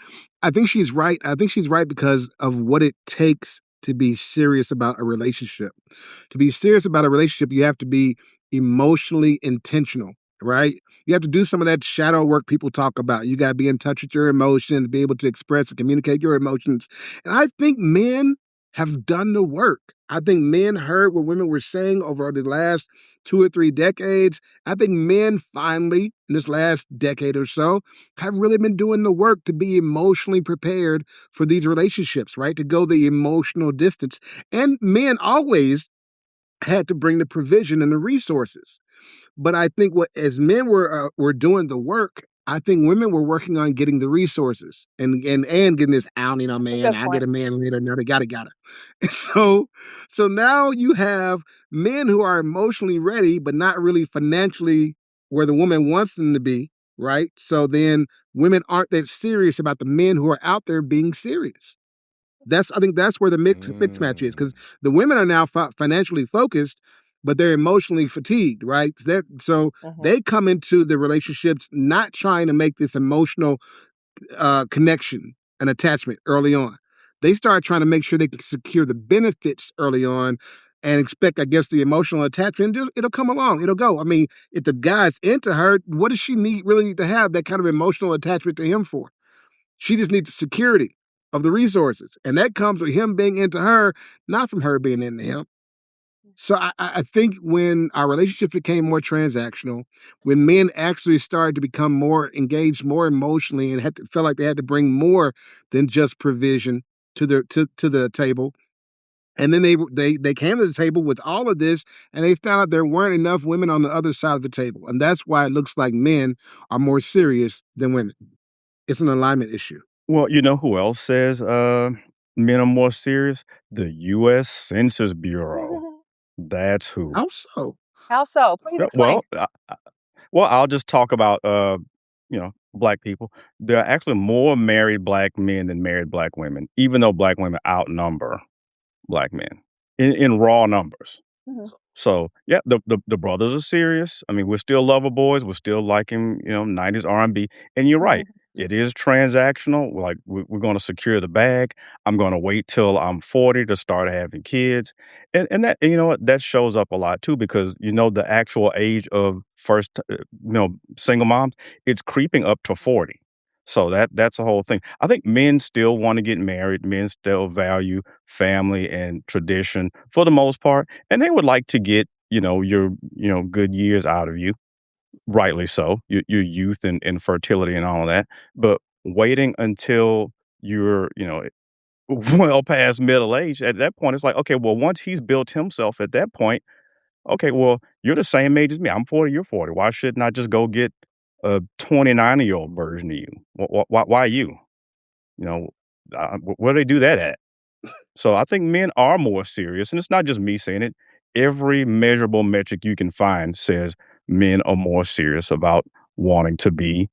I think she's right. I think she's right because of what it takes to be serious about a relationship. To be serious about a relationship, you have to be emotionally intentional, right? You have to do some of that shadow work people talk about. You got to be in touch with your emotions, be able to express and communicate your emotions. And I think men have done the work. I think men heard what women were saying over the last 2 or 3 decades. I think men finally, in this last decade or so, have really been doing the work to be emotionally prepared for these relationships, right? To go the emotional distance. And men always had to bring the provision and the resources. But I think as men were doing the work, I think women were working on getting the resources and getting this out, man, I get a man later, another got it. So now you have men who are emotionally ready, but not really financially where the woman wants them to be, right? So then women aren't that serious about the men who are out there being serious. I think that's where the mix match is, because the women are now financially focused, but they're emotionally fatigued, right? They come into the relationships not trying to make this emotional connection and attachment early on. They start trying to make sure they can secure the benefits early on and expect, I guess, the emotional attachment, it'll come along. It'll go. I mean, if the guy's into her, what does she really need to have that kind of emotional attachment to him for? She just needs the security of the resources. And that comes with him being into her, not from her being into him. So I think when our relationships became more transactional, when men actually started to become more engaged, more emotionally, and felt like they had to bring more than just provision to the table, and then they came to the table with all of this, and they found out there weren't enough women on the other side of the table, and that's why it looks like men are more serious than women. It's an alignment issue. Well, you know who else says men are more serious? The U.S. Census Bureau. That's who. How so? How so? Please explain. Well, I'll just talk about Black people. There are actually more married Black men than married Black women, even though Black women outnumber Black men in raw numbers. Mhm. So yeah, the brothers are serious. I mean, we're still lover boys. We're still liking 90s R&B. And you're right, it is transactional. Like we're going to secure the bag. I'm going to wait till I'm 40 to start having kids, and that, you know what, that shows up a lot too, because the actual age of first single moms, it's creeping up to 40. So that's the whole thing. I think men still want to get married. Men still value family and tradition for the most part, and they would like to get your good years out of you. Rightly so, your youth and fertility and all of that. But waiting until you're well past middle age, at that point, it's like, okay, well, once he's built himself at that point, okay, well, you're the same age as me. I'm 40, you're 40. Why shouldn't I just go get a 29-year-old version of you? Why you? Where do they do that at? So I think men are more serious, and it's not just me saying it. Every measurable metric you can find says men are more serious about wanting to be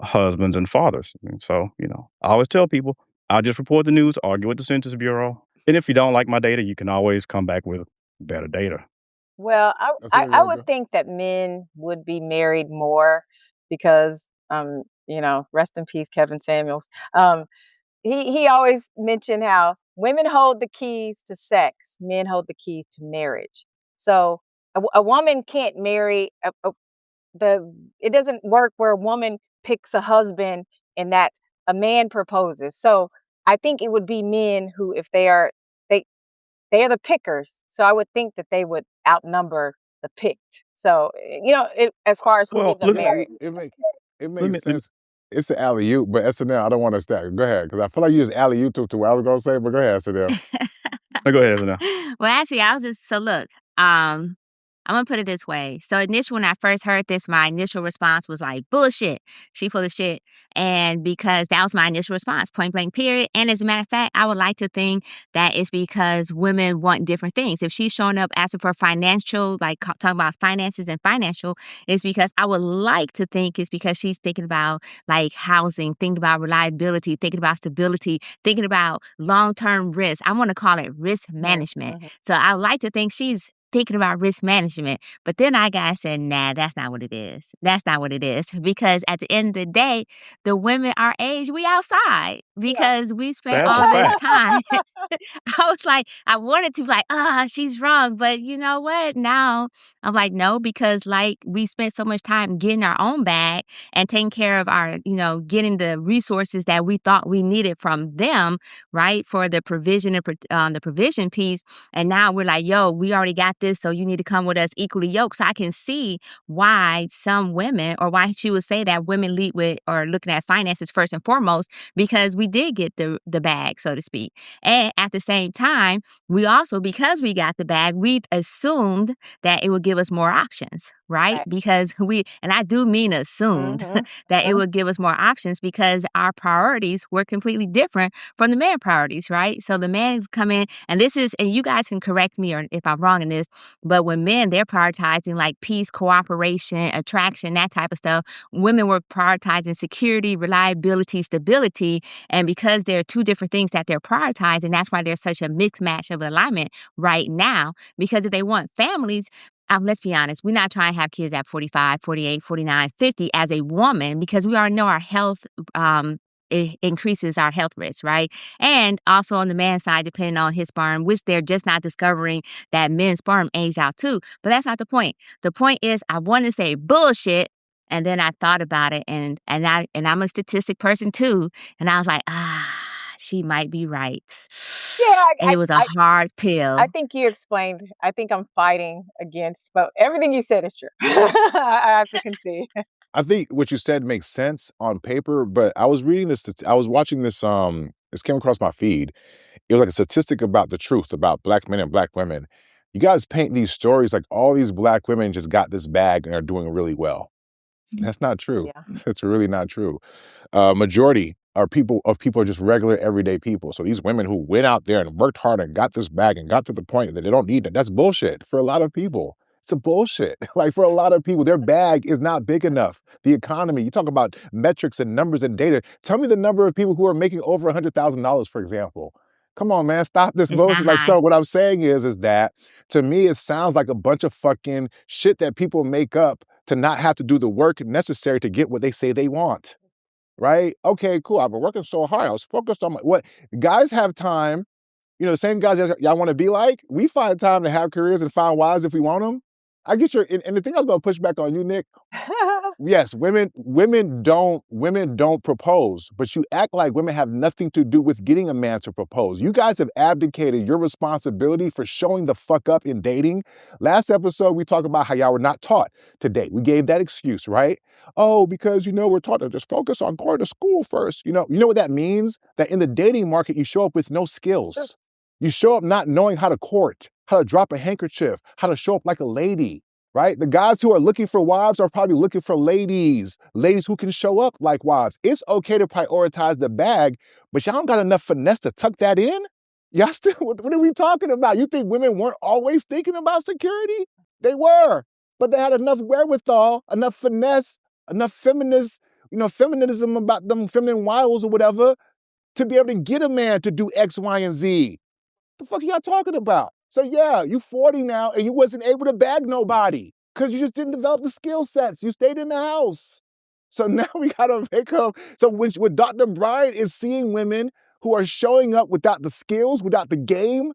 husbands and fathers. And so, I always tell people, I'll just report the news, argue with the Census Bureau. And if you don't like my data, you can always come back with better data. Well, That's where I we wanna would go. think that men would be married more because, rest in peace, Kevin Samuels. He always mentioned how women hold the keys to sex, men hold the keys to marriage. So a woman can't marry it doesn't work where a woman picks a husband and that a man proposes. So I think it would be men who, if they they are the pickers. So I would think that they would outnumber the picked. So as far as who Well, ends up let me married. It let makes me, let me sense. It's an alley-oop, but SNL, I don't wanna stack. Go ahead, because I feel like you just alley-oop to what I was gonna say, but go ahead, SNL. go ahead, Ezra. Well, actually, so look, I'm gonna put it this way. So initially, when I first heard this, my initial response was like, bullshit. She full of shit. And because that was my initial response, point blank, period. And as a matter of fact, I would like to think that it's because women want different things. If she's showing up asking for financial, like talking about finances and financial, it's because I would like to think it's because she's thinking about like housing, thinking about reliability, thinking about stability, thinking about long-term risk. I want to call it risk management. So I like to think she's thinking about risk management. But then I said, nah, that's not what it is. That's not what it is. Because at the end of the day, the women our age, we outside because we spent That's a all this fact. time. I was like, I wanted to be like, she's wrong. But you know what? Now I'm like, no, because like we spent so much time getting our own bag and taking care of our, getting the resources that we thought we needed from them, right? For the provision and the provision piece. And now we're like, yo, we already got this, so you need to come with us equally yoked. So I can see why some women, or why she would say that women lead with or looking at finances first and foremost, because we did get the bag, so to speak. And at the same time, we also, because we got the bag, we assumed that it would give us more options, right? Because and I do mean assumed that it would give us more options because our priorities were completely different from the man priorities, right? So the man's come in, and you guys can correct me or if I'm wrong in this, but when men, they're prioritizing like peace, cooperation, attraction, that type of stuff. Women were prioritizing security, reliability, stability. And because there are two different things that they're prioritizing, that's why there's such a mixed match of alignment right now. Because if they want families, let's be honest, we're not trying to have kids at 45, 48, 49, 50 as a woman, because we already know our health it increases our health risk, right? And also on the man's side, depending on his sperm, which they're just not discovering that men's sperm age out too. But that's not the point. The point is I want to say bullshit. And then I thought about it, and I'm a statistic person too. And I was like, she might be right. Yeah, And it was a hard pill. I think you explained. I think I'm fighting against, but everything you said is true. I have to concede. I think what you said makes sense on paper, but I was reading this. I was watching this. This came across my feed. It was like a statistic about the truth about black men and black women. You guys paint these stories like all these black women just got this bag and are doing really well. That's not true. Yeah. It's really not true. Majority are people are just regular everyday people. So these women who went out there and worked hard and got this bag and got to the point that they don't need it, that's bullshit for a lot of people. It's a bullshit. Like for a lot of people, their bag is not big enough. The economy, you talk about metrics and numbers and data. Tell me the number of people who are making over $100,000, for example. Come on, man, stop this bullshit. Like, so what I'm saying is that to me, it sounds like a bunch of fucking shit that people make up to not have to do the work necessary to get what they say they want, right? Okay, cool. I've been working so hard. I was focused on what guys have time. You know, the same guys that y'all want to be like. We find time to have careers and find wives if we want them. I get your, and the thing I was going to push back on you, Nick. Yes, women don't propose, but you act like women have nothing to do with getting a man to propose. You guys have abdicated your responsibility for showing the fuck up in dating. Last episode, we talked about how y'all were not taught to date. We gave that excuse, right? Oh, because, you know, we're taught to just focus on going to school first. You know what that means? That in the dating market, you show up with no skills. You show up not knowing how to court, how to drop a handkerchief, how to show up like a lady. Right? The guys who are looking for wives are probably looking for ladies who can show up like wives. It's okay to prioritize the bag, but y'all don't got enough finesse to tuck that in? Y'all still, what are we talking about? You think women weren't always thinking about security? They were, but they had enough wherewithal, enough finesse, enough feminism about them feminine wiles or whatever to be able to get a man to do X, Y, and Z. The fuck are y'all talking about? So yeah, you 40 now and you wasn't able to bag nobody because you just didn't develop the skill sets. You stayed in the house. So now we gotta make up. So when Dr. Bryant is seeing women who are showing up without the skills, without the game,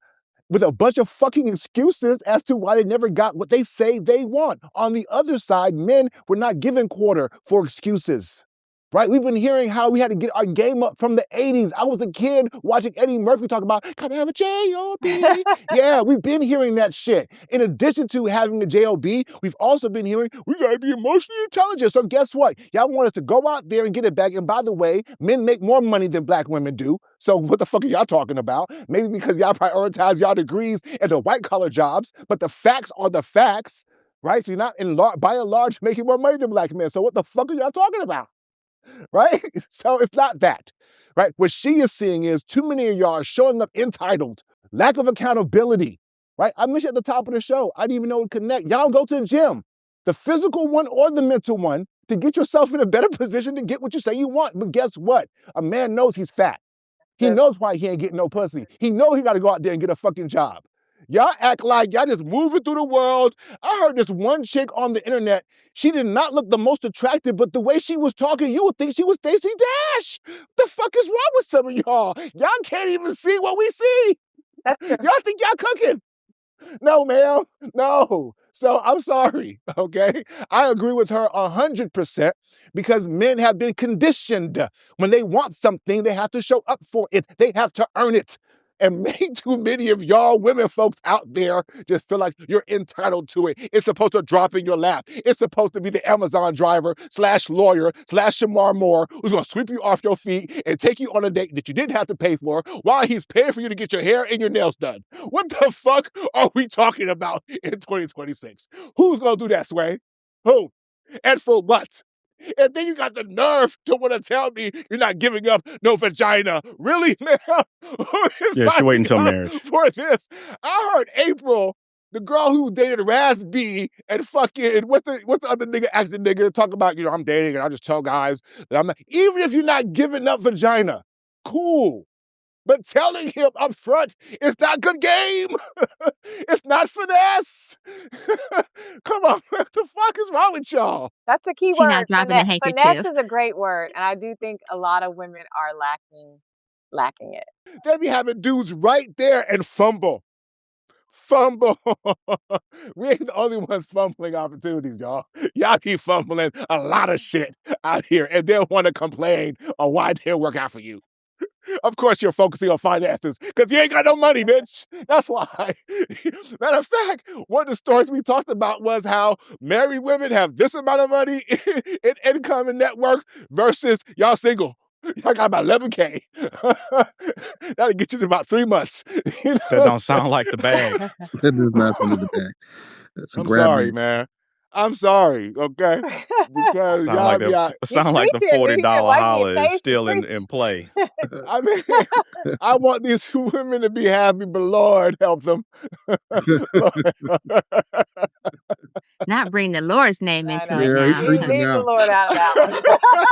with a bunch of fucking excuses as to why they never got what they say they want. On the other side, men were not given quarter for excuses. Right? We've been hearing how we had to get our game up from the 80s. I was a kid watching Eddie Murphy talk about, can I have a J-O-B? Yeah, we've been hearing that shit. In addition to having a J-O-B, we've also been hearing, we gotta be emotionally intelligent. So guess what? Y'all want us to go out there and get it back. And by the way, men make more money than black women do. So what the fuck are y'all talking about? Maybe because y'all prioritize y'all degrees into white-collar jobs, but the facts are the facts, right? So you're not, by and large, making more money than black men. So what the fuck are y'all talking about? Right? So it's not that, right? What she is seeing is too many of y'all are showing up entitled, lack of accountability, right? I mentioned at the top of the show, I didn't even know it would connect. Y'all go to the gym, the physical one or the mental one, to get yourself in a better position to get what you say you want. But guess what? A man knows he's fat. He knows why he ain't getting no pussy. He knows he got to go out there and get a fucking job. Y'all act like y'all just moving through the world. I heard this one chick on the internet. She did not look the most attractive, but the way she was talking, you would think she was Stacey Dash. The fuck is wrong with some of y'all? Y'all can't even see what we see. Y'all think y'all cooking. No, ma'am. No. So I'm sorry, okay? I agree with her 100% because men have been conditioned. When they want something, they have to show up for it. They have to earn it. And way too many of y'all women folks out there just feel like you're entitled to it. It's supposed to drop in your lap. It's supposed to be the Amazon driver / lawyer / Shamar Moore who's going to sweep you off your feet and take you on a date that you didn't have to pay for while he's paying for you to get your hair and your nails done. What the fuck are we talking about in 2026? Who's going to do that, Sway? Who? And for what? And then you got the nerve to want to tell me you're not giving up no vagina. Really, man? Yeah, she waiting until marriage. For this. I heard April, the girl who dated Raz B and fucking, what's the other nigga, acting nigga, talk about, I'm dating and I just tell guys that I'm not, even if you're not giving up vagina, cool. But telling him up front, it's not good game. It's not finesse. Come on, what the fuck is wrong with y'all? That's the key She word. not dropping the Finesse handkerchief. is a great word, and I do think a lot of women are lacking it. They be having dudes right there and fumble. We ain't the only ones fumbling opportunities, y'all. Y'all keep fumbling a lot of shit out here, and they'll want to complain on why it didn't work out for you. Of course, you're focusing on finances because you ain't got no money, bitch. That's why. Matter of fact, one of the stories we talked about was how married women have this amount of money in income and network versus y'all single. Y'all got about 11K. That'll get you to about 3 months. You know? That don't sound like the bag. That does not sound like the bag. That's a I'm grab sorry, bag. man. I'm sorry, okay? Because y'all be out. Sound like the preaching. He said, $40 "Wipe your holler is face and still preach." in play. I mean, I want these women to be happy, but Lord help them. Lord. Not bring the Lord's name I into know. it Yeah, he's now. preaching Leave the now. Lord out of that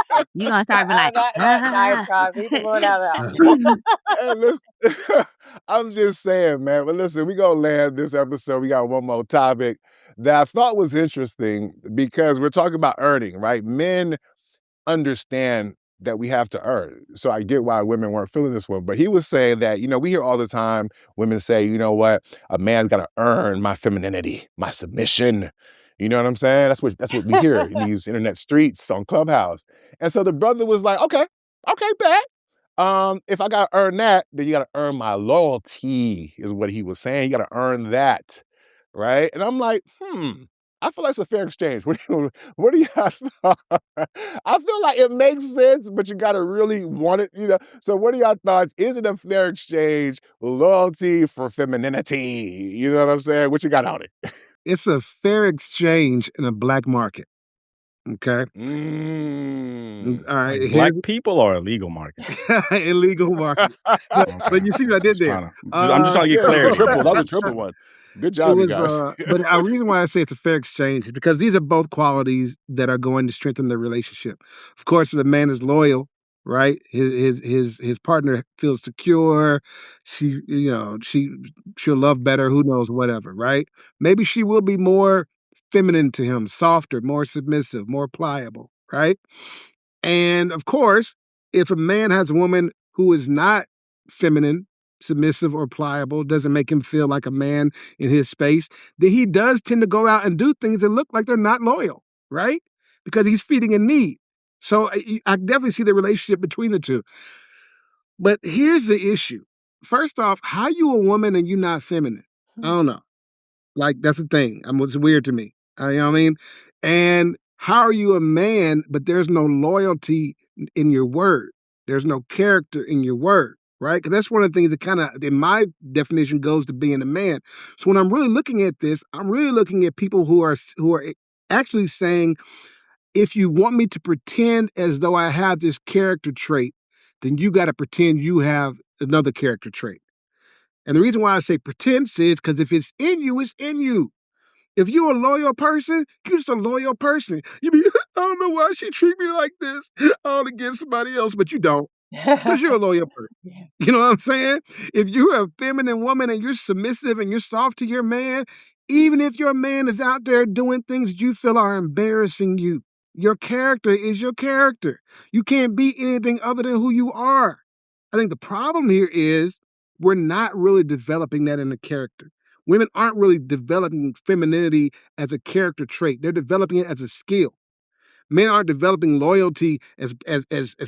one. You gonna start being like, Nice try. Leave the Lord out of that one. Hey, listen, I'm just saying, man. But listen, we gonna land this episode. We got one more topic that I thought was interesting because we're talking about earning, right? Men understand that we have to earn. So I get why women weren't feeling this one. But he was saying that, we hear all the time women say, you know what, a man's got to earn my femininity, my submission. You know what I'm saying? That's what we hear in these internet streets on Clubhouse. And so the brother was like, okay, bet. If I gotta earn that, then you gotta earn my loyalty, is what he was saying. You gotta earn that, right? And I'm like, I feel like it's a fair exchange. What do you have? I feel like it makes sense, but you gotta really want it. So what are your thoughts? Is it a fair exchange? Loyalty for femininity. You know what I'm saying? What you got on it? It's a fair exchange in a black market. Okay. All right. Like black people or illegal market? Illegal market. But you see what I did there. I'm just trying to get clarity. That was a triple one. Good job, you guys. But a reason why I say it's a fair exchange is because these are both qualities that are going to strengthen the relationship. Of course, the man is loyal, right? His partner feels secure. She'll love better. Who knows? Whatever, right? Maybe she will be more feminine to him, softer, more submissive, more pliable, right? And of course, if a man has a woman who is not feminine, submissive, or pliable, doesn't make him feel like a man in his space, then he does tend to go out and do things that look like they're not loyal, right? Because he's feeding a need. So I definitely see the relationship between the two. But here's the issue. First off, how you a woman and you not feminine? I don't know. Like, that's the thing. It's weird to me. You know what I mean? And how are you a man, but there's no loyalty in your word? There's no character in your word, right? Because that's one of the things that kind of, in my definition, goes to being a man. So when I'm really looking at this, I'm really looking at people who are actually saying, if you want me to pretend as though I have this character trait, then you got to pretend you have another character trait. And the reason why I say pretend is because if it's in you, it's in you. If you're a loyal person, you're just a loyal person. You be, I don't know why she treat me like this. I want to get somebody else, but you don't. Because you're a loyal person. You know what I'm saying? If you're a feminine woman and you're submissive and you're soft to your man, even if your man is out there doing things that you feel are embarrassing you, your character is your character. You can't be anything other than who you are. I think the problem here is we're not really developing that in a character. Women aren't really developing femininity as a character trait. They're developing it as a skill. Men aren't developing loyalty as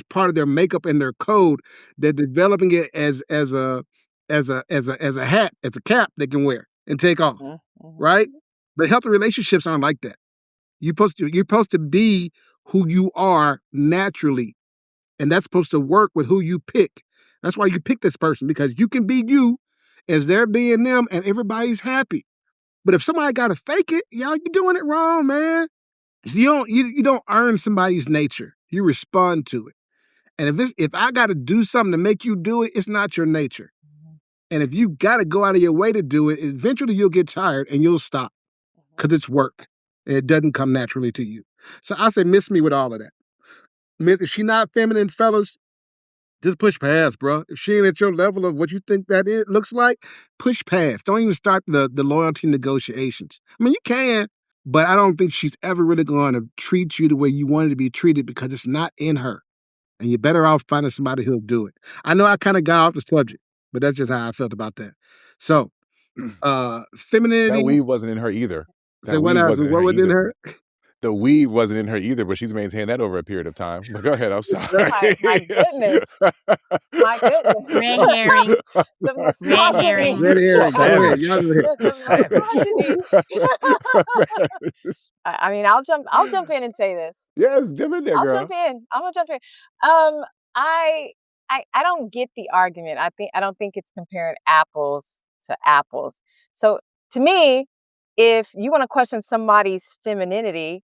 part of their makeup and their code. They're developing it as a hat, as a cap they can wear and take off. Right? But healthy relationships aren't like that. You're supposed to be who you are naturally. And that's supposed to work with who you pick. That's why you pick this person, because you can be you as they're being them and everybody's happy. But if somebody got to fake it, y'all, you're doing it wrong, man. So you don't earn somebody's nature. You respond to it. And if I got to do something to make you do it, it's not your nature. And if you got to go out of your way to do it, eventually you'll get tired and you'll stop because it's work. And it doesn't come naturally to you. So I say, miss me with all of that. If she not feminine, fellas, just push past, bro. If she ain't at your level of what you think that it looks like, push past. Don't even start the loyalty negotiations. I mean, you can, but I don't think she's ever really going to treat you the way you wanted to be treated because it's not in her. And you're better off finding somebody who'll do it. I know I kind of got off the subject, but that's just how I felt about that. So, femininity. That weave wasn't in her either. Say what was in her? The weave wasn't in her either, but she's maintained that over a period of time. But go ahead, I'm sorry. My goodness. My goodness. Red herring. The Red herring. Red herring. Savage. I mean, I'll jump in and say this. Yes, jump in there, girl. I'm gonna jump in. I don't get the argument. I don't think it's comparing apples to apples. So to me, if you want to question somebody's femininity,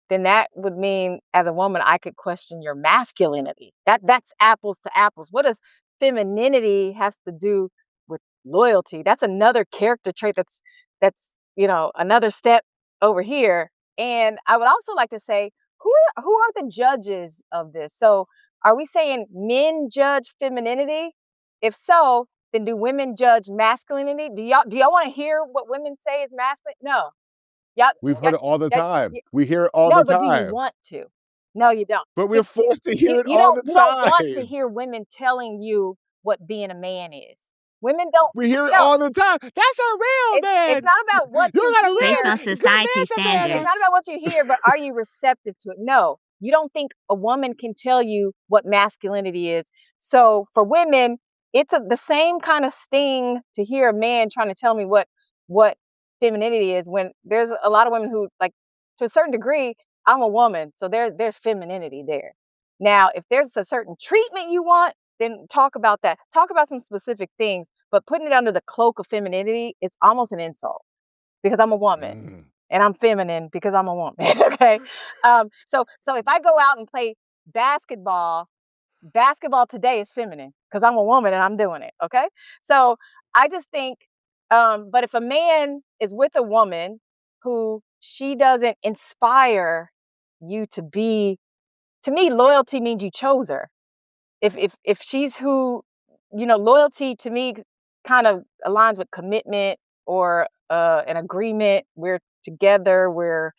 then that would mean as a woman I could question your masculinity. That's apples to apples. What does femininity have to do with loyalty? That's another character trait that's another step over here. And I would also like to say, who are the judges of this? So are we saying men judge femininity? If so, then do women judge masculinity? Do y'all want to hear what women say is masculine? No. We've heard it all the time. We hear it all the time. No, but do you want to? No, you don't. But we're forced to hear it all the time. You don't want to hear women telling you what being a man is. Women don't. We hear it all the time. That's a real man. It's not about what you hear. Based on society standards. It's not about what you hear, but are you receptive to it? No. You don't think a woman can tell you what masculinity is. So for women, it's the same kind of sting to hear a man trying to tell me what femininity is, when there's a lot of women who, like, to a certain degree, I'm a woman, so there's femininity there. Now, if there's a certain treatment you want, then talk about that. Talk about some specific things, but putting it under the cloak of femininity is almost an insult because I'm a woman and I'm feminine because I'm a woman. Okay. So if I go out and play basketball today is feminine because I'm a woman and I'm doing it. Okay. So I just think, but if a man is with a woman who she doesn't inspire you to be, to me, loyalty means you chose her. If she's who, loyalty to me kind of aligns with commitment or an agreement. We're together, we're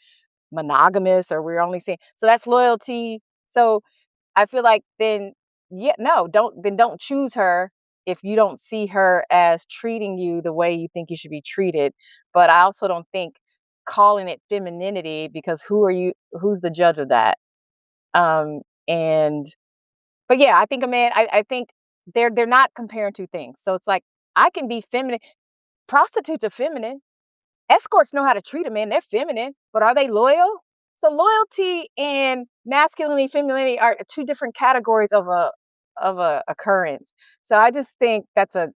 monogamous, or we're only seeing. So that's loyalty. So I feel like then, don't choose her if you don't see her as treating you the way you think you should be treated. But I also don't think calling it femininity, because who's the judge of that? But yeah, I think a man, I think they're not comparing two things. So it's like, I can be feminine. Prostitutes are feminine. Escorts know how to treat a man. They're feminine, but are they loyal? So loyalty and masculinity, femininity are two different categories of a occurrence. So I just think it's a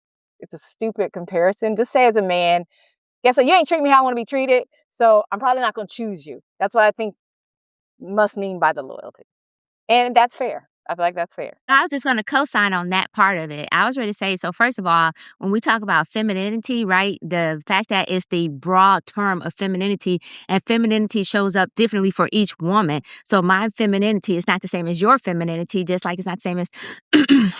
stupid comparison. Just say as a man, yeah, so you ain't treating me how I want to be treated, so I'm probably not going to choose you. That's what I think must mean by the loyalty. And that's fair. I feel like that's fair. I was just going to co-sign on that part of it. I was ready to say, so first of all, when we talk about femininity, right, the fact that it's the broad term of femininity, and femininity shows up differently for each woman. So my femininity is not the same as your femininity, just like it's not the same as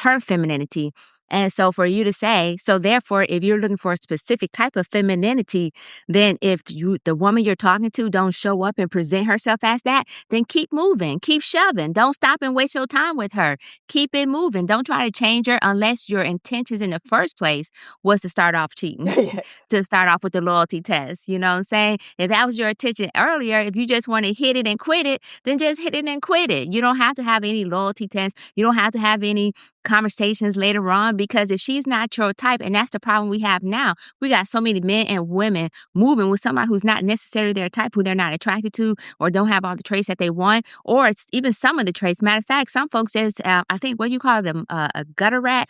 her femininity. And so for you to say, so therefore, if you're looking for a specific type of femininity, then if the woman you're talking to don't show up and present herself as that, then keep moving, keep shoving. Don't stop and waste your time with her. Keep it moving. Don't try to change her unless your intentions in the first place was to start off cheating, to start off with the loyalty test. You know what I'm saying? If that was your intention earlier, if you just want to hit it and quit it, then just hit it and quit it. You don't have to have any loyalty tests. You don't have to have any conversations later on, because if she's not your type, and that's the problem we have now, we got so many men and women moving with somebody who's not necessarily their type, who they're not attracted to, or don't have all the traits that they want, or it's even some of the traits. Matter of fact, some folks just, I think, what you call them, a gutter rat,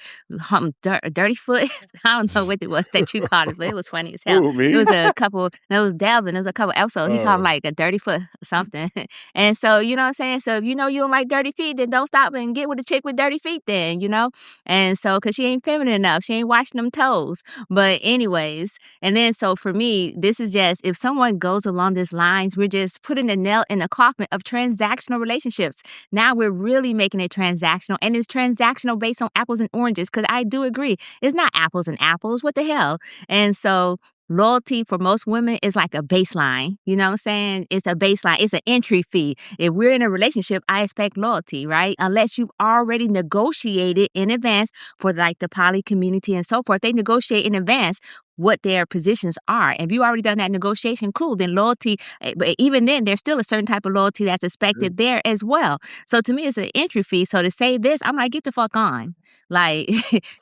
dirty foot. I don't know what it was that you called it, but it was funny as hell. Ooh, me? It was a couple, it was Delvin, it was a couple episodes, he called him like a dirty foot or something. And so, you know what I'm saying? So if you know you don't like dirty feet, then don't stop and get with a chick with dirty feet then, you know? And so, because she ain't feminine enough, she ain't washing them toes. But anyways, and then so for me, this is just, if someone goes along these lines, we're just putting a nail in the coffin of transactional relationships. Now we're really making it transactional, and it's transactional based on apples and oranges, because I do agree, it's not apples and apples. What the hell? And so loyalty for most women is like a baseline. You know what I'm saying? It's a baseline. It's an entry fee. If we're in a relationship, I expect loyalty, right? Unless you've already negotiated in advance for like the poly community and so forth. They negotiate in advance what their positions are. If you already done that negotiation, cool, then loyalty, but even then, there's still a certain type of loyalty that's expected there as well. So to me, it's an entry fee. So to say this, I'm like, get the fuck on. Like,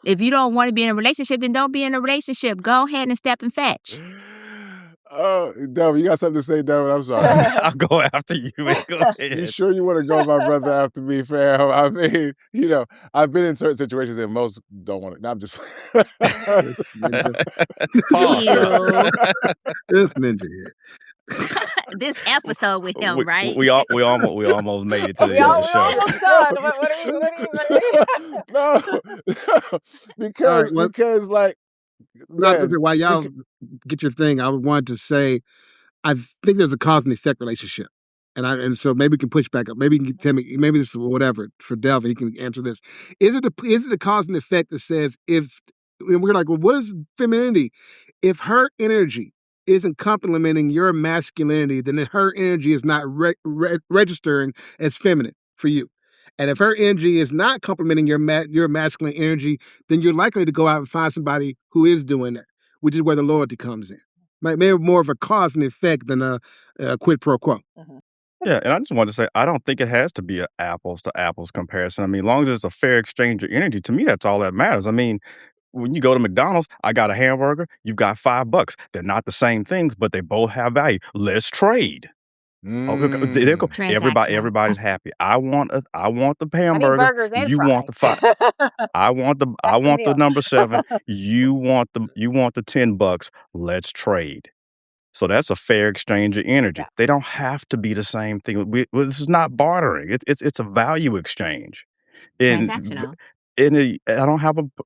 if you don't want to be in a relationship, then don't be in a relationship. Go ahead and step and fetch. Oh, Delvin, you got something to say, Delvin? I'm sorry. I'll go after you, man. Go ahead. You sure you want to go, my brother, after me, fam? I mean, I've been in certain situations and most don't want to. No, I'm just. Pause. This ninja here. This episode with him, right? We almost made it to the we end of the show. almost done. What do you No, because like, man, while y'all get your thing, I wanted to say, I think there's a cause and effect relationship. And so maybe we can push back up. Maybe you can tell me, maybe this is whatever for Delvin, he can answer this. Is it a cause and effect that says if, we're like, well, what is femininity? If her energy isn't complementing your masculinity, then her energy is not registering as feminine for you. And if her energy is not complementing your masculine energy, then you're likely to go out and find somebody who is doing that, which is where the loyalty comes in. Maybe more of a cause and effect than a quid pro quo. Mm-hmm. Yeah, and I just wanted to say, I don't think it has to be an apples to apples comparison. I mean, as long as it's a fair exchange of energy, to me, that's all that matters. I mean, when you go to McDonald's, I got a hamburger, you got $5. They're not the same things, but they both have value. Let's trade. Okay, there go. Everybody's happy. I want the hamburger. burgers and You want the fries. 5. I want the number 7. You want the $10. Let's trade. So that's a fair exchange of energy. Yeah. They don't have to be the same thing. This is not bartering. It's a value exchange. Transactional.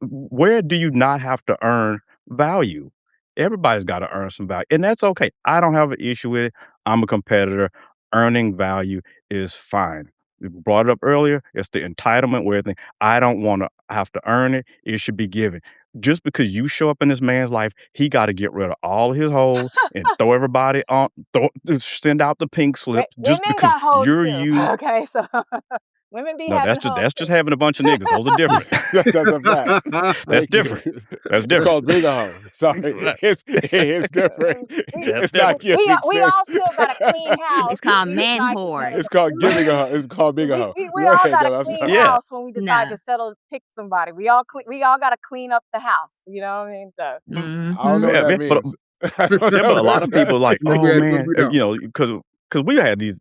Where do you not have to earn value? Everybody's got to earn some value, and that's okay. I don't have an issue with it. I'm a competitor. Earning value is fine. We brought it up earlier. It's the entitlement where everything. I don't want to have to earn it. It should be given. Just because you show up in this man's life, he got to get rid of all his hoes and throw everybody on. Send out the pink slip. Just Women because got hoes you're too. you. Okay, so women be No, having that's just having a bunch of niggas. Those are different. That's a fact. That's different. That's It's different. called being a hoe. Sorry, it's different. It's not giving. We all still got a clean house. It's called We man decide to whores. settle- It's called giving a hoe. It's called being a hoe. We all got Go a ahead, clean Delvin. Yeah. house when we decide Nah. to pick somebody. We all got to clean up the house. You know what I mean? So I don't know Mhm. what Yeah, that man, but- means. Yeah, but a lot of people are like, Like, oh we're- man, we're- because we had these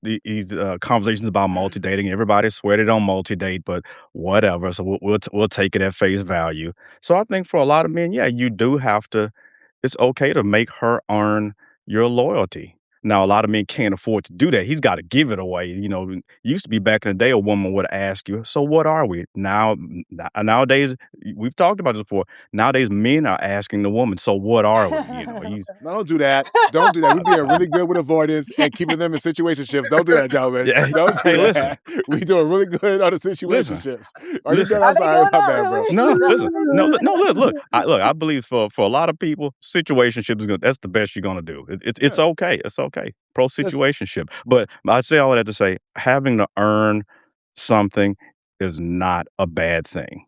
conversations about multi-dating. Everybody sweated on multi-date, but whatever. So we'll take it at face value. So I think for a lot of men, yeah, you do have to. It's okay to make her earn your loyalty. Now, a lot of men can't afford to do that. He's got to give it away. It used to be back in the day, a woman would ask you, so what are we? Nowadays, we've talked about this before. Nowadays, men are asking the woman, so what are we? No, don't do that. Don't do that. We're being really good with avoidance and keeping them in situationships. Don't do that, Delvin. Yeah. Don't do Hey, that. We doing really good on the situationships. Are you Listen. done? I'm Are they sorry, doing my that bad, bro. really? No, listen. Look. I believe for a lot of people, situationship is that's the best you're gonna do. It's okay. It's okay. Pro situationship. But I say all of that to say, having to earn something is not a bad thing.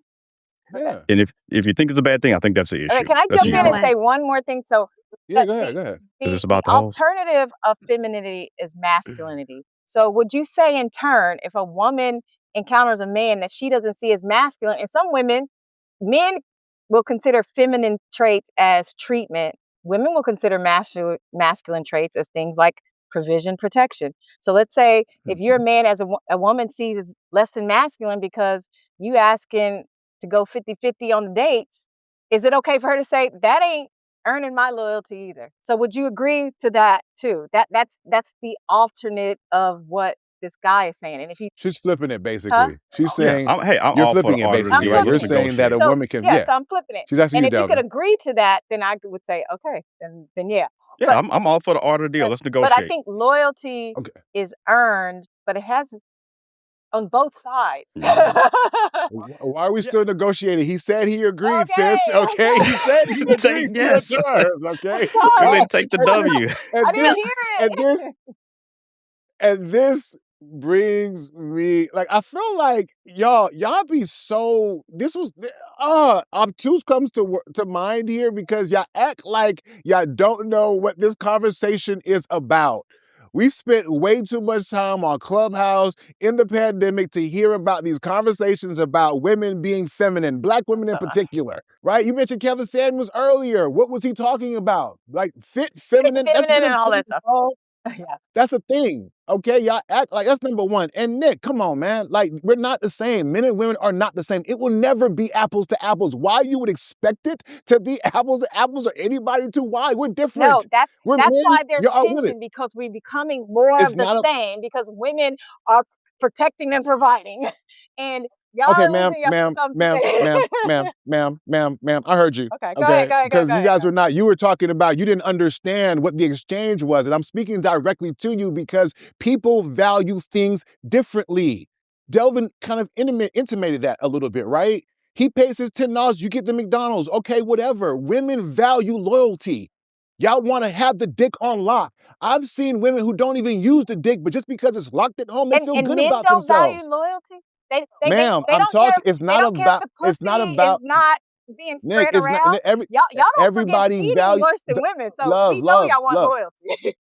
Yeah. And if you think it's a bad thing, I think that's the issue. Okay, can I That's jump the in issue. and say one more thing? So Yeah, go ahead. Is this the about the hoes? alternative of femininity is masculinity. So would you say in turn, if a woman encounters a man that she doesn't see as masculine, and some men will consider feminine traits as treatment, women will consider masculine traits as things like provision, protection. So let's say if you're a man as a woman sees as less than masculine because you asking to go 50-50 on the dates, is it okay for her to say that ain't earning my loyalty either? So would you agree to that too? That's the alternate of what this guy is saying. And if you She's flipping it basically. She's saying I'm you're all for flipping the it art of the basically, deal. right? You're Let's saying that a negotiate. woman can so I'm flipping it. She's asking And you, if you Delvin. could agree to that, then I would say, okay, then yeah. Yeah, I'm all for the art of the deal. Let's negotiate. But I think loyalty Okay. is earned, but it has on both sides. Why are we still negotiating? He said he agreed, sis. Okay, Okay, he said he agreed to Yes. your terms. Okay, We sorry. say take the W. I didn't hear it. And this brings me, like, I feel like y'all be so, obtuse comes to mind here because y'all act like y'all don't know what this conversation is about. We spent way too much time on Clubhouse in the pandemic to hear about these conversations about women being feminine, Black women in particular, right? You mentioned Kevin Samuels earlier. What was he talking about? Like fit, feminine, Feminine and all that stuff. Yeah. That's a thing, okay? Y'all act like that's number one. And Nick, come on, man. Like, we're not the same. Men and women are not the same. It will never be apples to apples. Why you would expect it to be apples to apples or anybody to why? We're different. No, that's We're men, why there's y'all are women. tension, because we're becoming more It's of the not a- same, because women are protecting and providing. And y'all Okay, are ma'am, losing your ma'am, ma'am, I heard you. Okay, go ahead. Because you guys were not, you were talking about, you didn't understand what the exchange was. And I'm speaking directly to you because people value things differently. Delvin kind of intimated that a little bit, right? He pays his $10, you get the McDonald's. Okay, whatever. Women value loyalty. Y'all want to have the dick on lock. I've seen women who don't even use the dick, but just because it's locked at home, they feel good men about don't value themselves. loyalty. They Ma'am, don't I'm talking. care. It's They not don't care if about. the pussy It's not about. is not being Nick, spread it's not. around. Y'all don't forgive Everybody cheating value. worse than women. So Love, we know love, y'all want love, loyalty.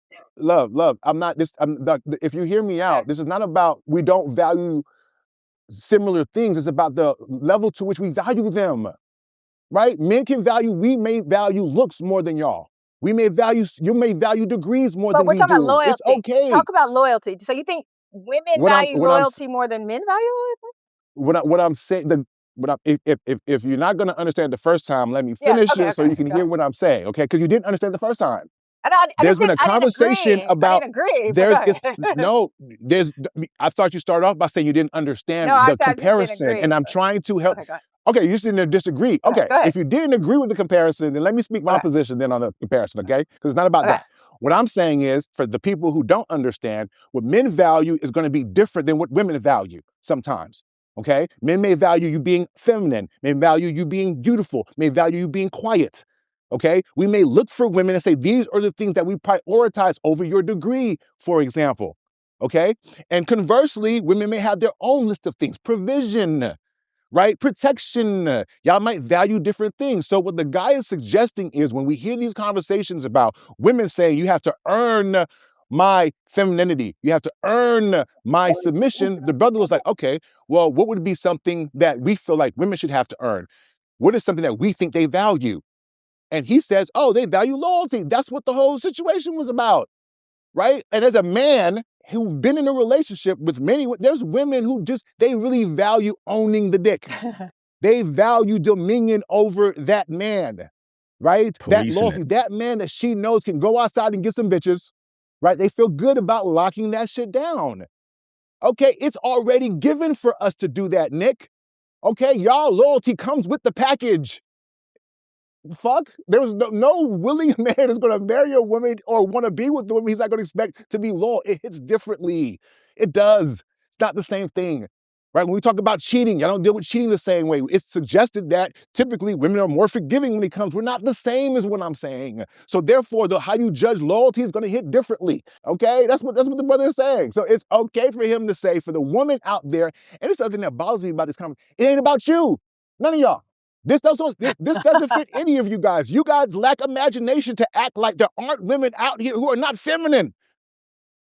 love. I'm not this. If you hear me out, this is not about we don't value similar things. It's about the level to which we value them. Right? Men can value. We may value looks more than y'all. We may value. You may value degrees more But than we're we talking about do. loyalty. It's okay. Talk about loyalty. So you think women value What I'm loyalty more than men value loyalty? what I'm saying, if you're not going to understand the first time, let me Yeah, finish okay, it so you can go hear ahead. what I'm saying, okay? Because you didn't understand the first time. I There's been a conversation about. I didn't agree. But go ahead. I thought you started off by saying you didn't understand No, I the said I just didn't comparison, agree. and I'm trying to help. Okay, go ahead. Okay, you just didn't disagree. Okay, go ahead. if you didn't agree with the comparison, then let me speak my position then on the comparison, okay? Because it's not about that. What I'm saying is, for the people who don't understand, what men value is going to be different than what women value sometimes, okay? Men may value you being feminine, may value you being beautiful, may value you being quiet, okay? We may look for women and say, these are the things that we prioritize over your degree, for example, okay? And conversely, women may have their own list of things, provision, right? Protection. Y'all might value different things. So what the guy is suggesting is when we hear these conversations about women saying you have to earn my femininity, you have to earn my submission, the brother was like, okay, well, what would be something that we feel like women should have to earn? What is something that we think they value? And he says, oh, they value loyalty. That's what the whole situation was about, right? And as a man who's been in a relationship with there's women who they really value owning the dick. They value dominion over that man, right? That loyalty, that man that she knows can go outside and get some bitches, right? They feel good about locking that shit down. Okay, it's already given for us to do that, Nick. Okay, y'all loyalty comes with the package. Fuck, there's no willing man is going to marry a woman or want to be with the woman he's not going to expect to be loyal. It hits differently. It does. It's not the same thing, right? When we talk about cheating, I don't deal with cheating the same way. It's suggested that typically women are more forgiving when it comes. We're not the same is what I'm saying. So therefore, how you judge loyalty is going to hit differently, okay? That's what the brother is saying. So it's okay for him to say, for the woman out there, and it's something that bothers me about this conversation, it ain't about you. None of y'all. This doesn't fit any of you guys. You guys lack imagination to act like there aren't women out here who are not feminine.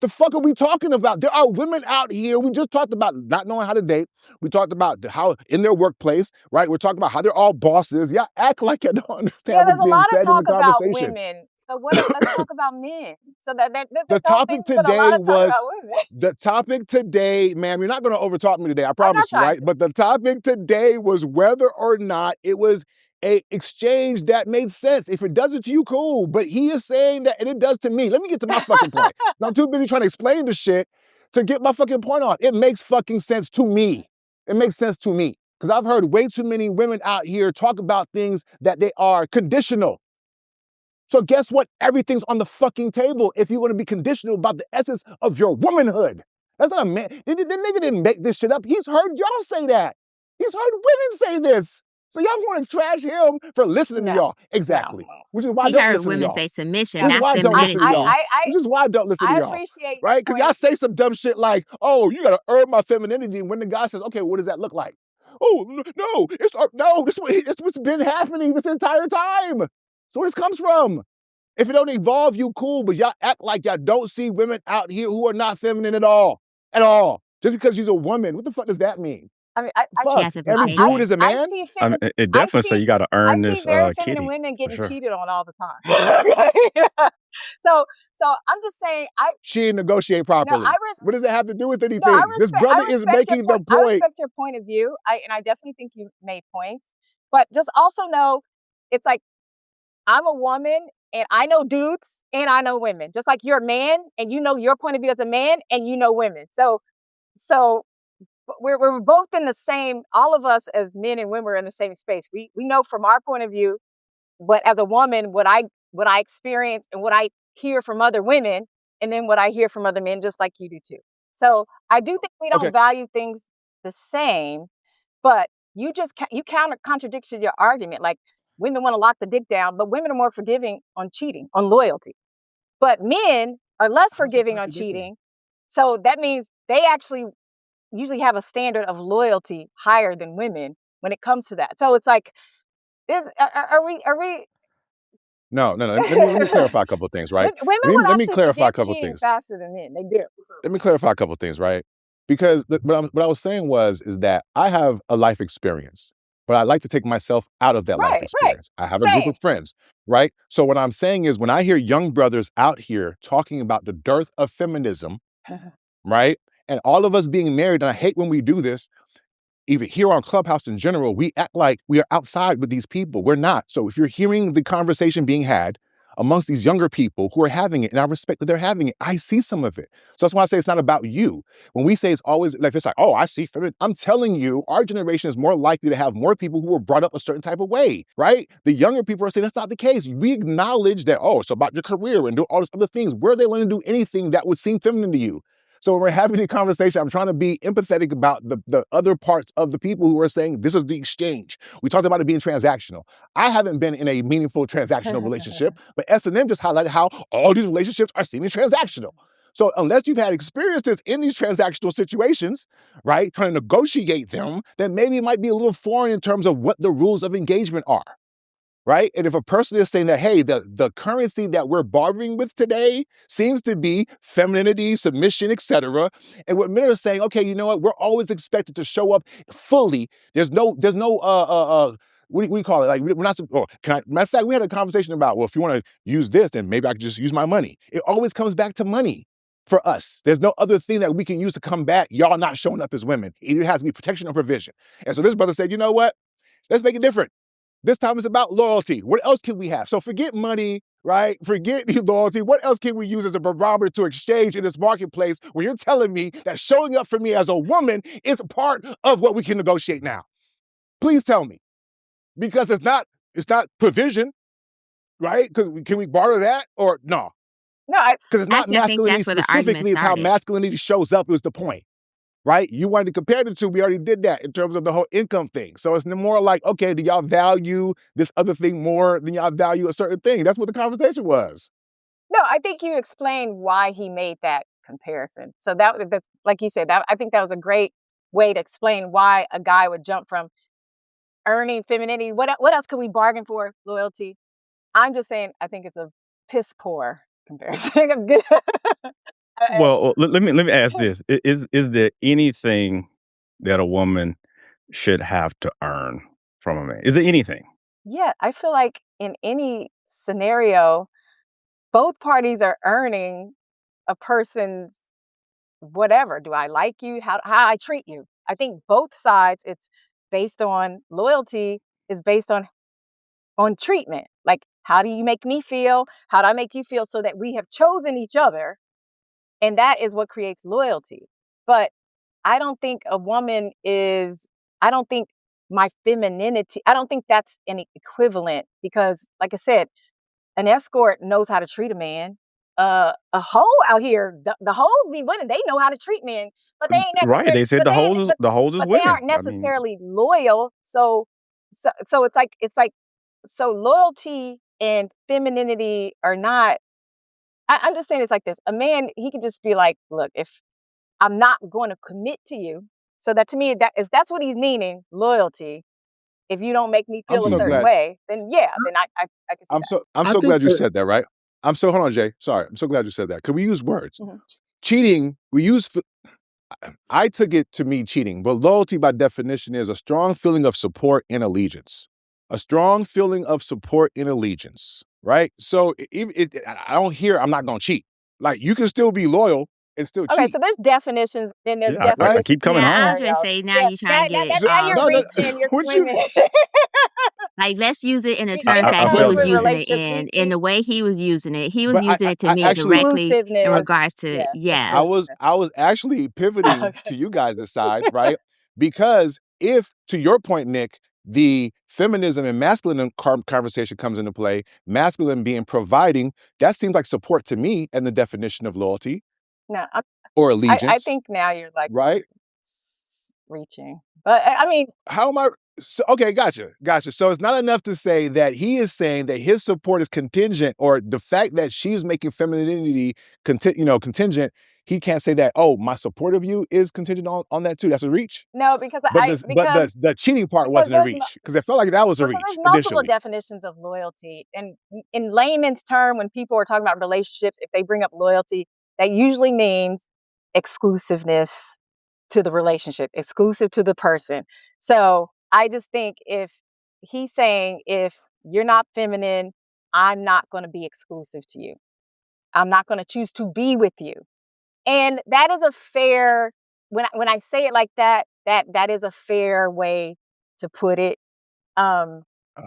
The fuck are we talking about? There are women out here. We just talked about not knowing how to date. We talked about how in their workplace, right? We're talking about how they're all bosses. Yeah, act like you don't understand what's being said in the conversation. About women. So let's talk about men. So the topic today was the topic today, ma'am. You're not going to overtalk me today, I promise you, right? But the topic today was whether or not it was a exchange that made sense. If it doesn't to you, cool. But he is saying that, and it does to me. Let me get to my fucking point. I'm too busy trying to explain the shit to get my fucking point off. It makes fucking sense to me. It makes sense to me. Because I've heard way too many women out here talk about things that they are conditional. So guess what? Everything's on the fucking table if you want to be conditional about the essence of your womanhood. That's not a man. The nigga didn't make this shit up. He's heard y'all say that. He's heard women say this. So y'all want to trash him for listening to No, y'all. Exactly. no. Which is why I He don't heard listen to women y'all. say submission, Which is not why I don't listen to y'all. femininity. Which is why I don't listen to I y'all. appreciate Right? your Because y'all point. say some dumb shit like, oh, you got to earn my femininity. And when the guy says, okay, what does that look like? Oh, no, it's what's been happening this entire time. So where this comes from? If it don't evolve, you cool, but y'all act like y'all don't see women out here who are not feminine at all. At all. Just because she's a woman. What the fuck does that mean? I mean, She Fuck. has to be Every dude patient. is a man? see I mean, feminine. it definitely say you got to earn I see this very feminine kitty women for getting sure. cheated on all the time. So I'm just saying, She didn't negotiate properly. I What does that have to do with anything? No, I This brother is making the I point. respect your point of view. I definitely think you made points, but just also know, it's like, I'm a woman and I know dudes and I know women. Just like you're a man and you know your point of view as a man and you know women. So we're both in the same. All of us as men and women are in the same space. We know from our point of view. But as a woman, what I experience and what I hear from other women, and then what I hear from other men, just like you do too. So I do think we don't Okay. value things the same, but you just you contradicted your argument. Like, women want to lock the dick down, but women are more forgiving on cheating, on loyalty. But men are less How's that forgiving on contradicting? cheating. So that means they actually usually have a standard of loyalty higher than women when it comes to that. So it's like, are we No. Let me clarify a couple of things, right? Women Let would me actually clarify a forgive couple of cheating things. faster than men. They do. Let me clarify a couple of things, right? Because what I was saying is that I have a life experience, but I like to take myself out of that life Right. experience. I have a group of friends, right? So what I'm saying is when I hear young brothers out here talking about the dearth of feminism, right? And all of us being married, and I hate when we do this, even here on Clubhouse in general, we act like we are outside with these people. We're not. So if you're hearing the conversation being had amongst these younger people who are having it, and I respect that they're having it, I see some of it. So that's why I say it's not about you. When we say it's always like this, like, oh, I see feminine. I'm telling you, our generation is more likely to have more people who were brought up a certain type of way, right? The younger people are saying that's not the case. We acknowledge that, oh, it's about your career and do all these other things. Where are they going to do anything that would seem feminine to you? So when we're having a conversation, I'm trying to be empathetic about the other parts of the people who are saying this is the exchange. We talked about it being transactional. I haven't been in a meaningful transactional relationship, but S&M just highlighted how all these relationships are seeming transactional. So unless you've had experiences in these transactional situations, right, trying to negotiate them, then maybe it might be a little foreign in terms of what the rules of engagement are. Right? And if a person is saying that, hey, the currency that we're bartering with today seems to be femininity, submission, etc., and what men are saying, okay, you know what? We're always expected to show up fully. There's no what do you call it? Like, we're not. Oh, matter of fact, we had a conversation about, well, if you want to use this, then maybe I could just use my money. It always comes back to money for us. There's no other thing that we can use to combat y'all not showing up as women. It either has to be protection or provision. And so this brother said, you know what? Let's make it different. This time it's about loyalty. What else can we have? So forget money, right? Forget loyalty. What else can we use as a barometer to exchange in this marketplace when you're telling me that showing up for me as a woman is a part of what we can negotiate now? Please tell me. Because it's not provision, right? Because can we barter that or no? No, Because it's not Actually, I think masculinity that's where the argument specifically, it's how started. masculinity shows up was the point. Right? You wanted to compare the two. We already did that in terms of the whole income thing. So it's more like, okay, do y'all value this other thing more than y'all value a certain thing? That's what the conversation was. no, I think you explained why he made that comparison. So that's like you said, that I think that was a great way to explain why a guy would jump from earning femininity. What else could we bargain for? Loyalty. I'm just saying, I think it's a piss poor comparison. Well, let me ask this: is there anything that a woman should have to earn from a man? Is there anything? Yeah, I feel like in any scenario, both parties are earning a person's whatever. Do I like you? How I treat you? I think both sides, it's based on loyalty, is based on treatment. Like, how do you make me feel? How do I make you feel, so that we have chosen each other, and that is what creates loyalty. But I don't think a woman is, I don't think my femininity, I don't think that's an equivalent, because like I said, an escort knows how to treat a man. a hoe out here. The hoes be winning. They know how to treat men, but they ain't necessarily Right. They said the hoes is but they winning. aren't necessarily loyal. So it's like so loyalty and femininity are not. I'm just saying it's like this. A man, he can just be like, look, if I'm not going to commit to you, so that to me, that if that's what he's meaning, loyalty. If you don't make me feel a certain way, then yeah, then I can see that. I'm so glad you said that, right? Hold on, Jay. Sorry. I'm so glad you said that. Because we use words. Mhm. Cheating, I took it to mean cheating, but loyalty by definition is a strong feeling of support and allegiance. A strong feeling of support and allegiance, right? So I don't hear I'm not going to cheat. Like, you can still be loyal and still cheat. Okay, so there's definitions, then there's Yeah, I keep coming Yeah, I home. was gonna say now you trying to get it. now you're reaching, you're swimming. Like, let's use it in the It- terms it that he comes was with using it relationships. in the way he was using it. He was But using it to I me actually- directly in Exclusiveness, regards to yeah, I was actually pivoting to you guys' side, right? Because if, to your point, Nick, the feminism and masculine conversation comes into play, masculine being providing, that seems like support to me and the definition of loyalty No, or allegiance. I think now you're like right? reaching, but I mean, How am I? So, okay, gotcha. So it's not enough to say that he is saying that his support is contingent, or the fact that she's making femininity contingent. He can't say that, oh, my support of you is contingent on that too. That's a reach. no, because But the cheating part wasn't a reach, because it felt like that was a reach there's multiple initially. definitions of loyalty, and in layman's term, when people are talking about relationships, if they bring up loyalty, that usually means exclusiveness to the relationship, exclusive to the person. So I just think if he's saying, if you're not feminine, I'm not going to be exclusive to you. I'm not going to choose to be with you. And that is a fair, when I say it like that, that is a fair way to put it. So yeah. I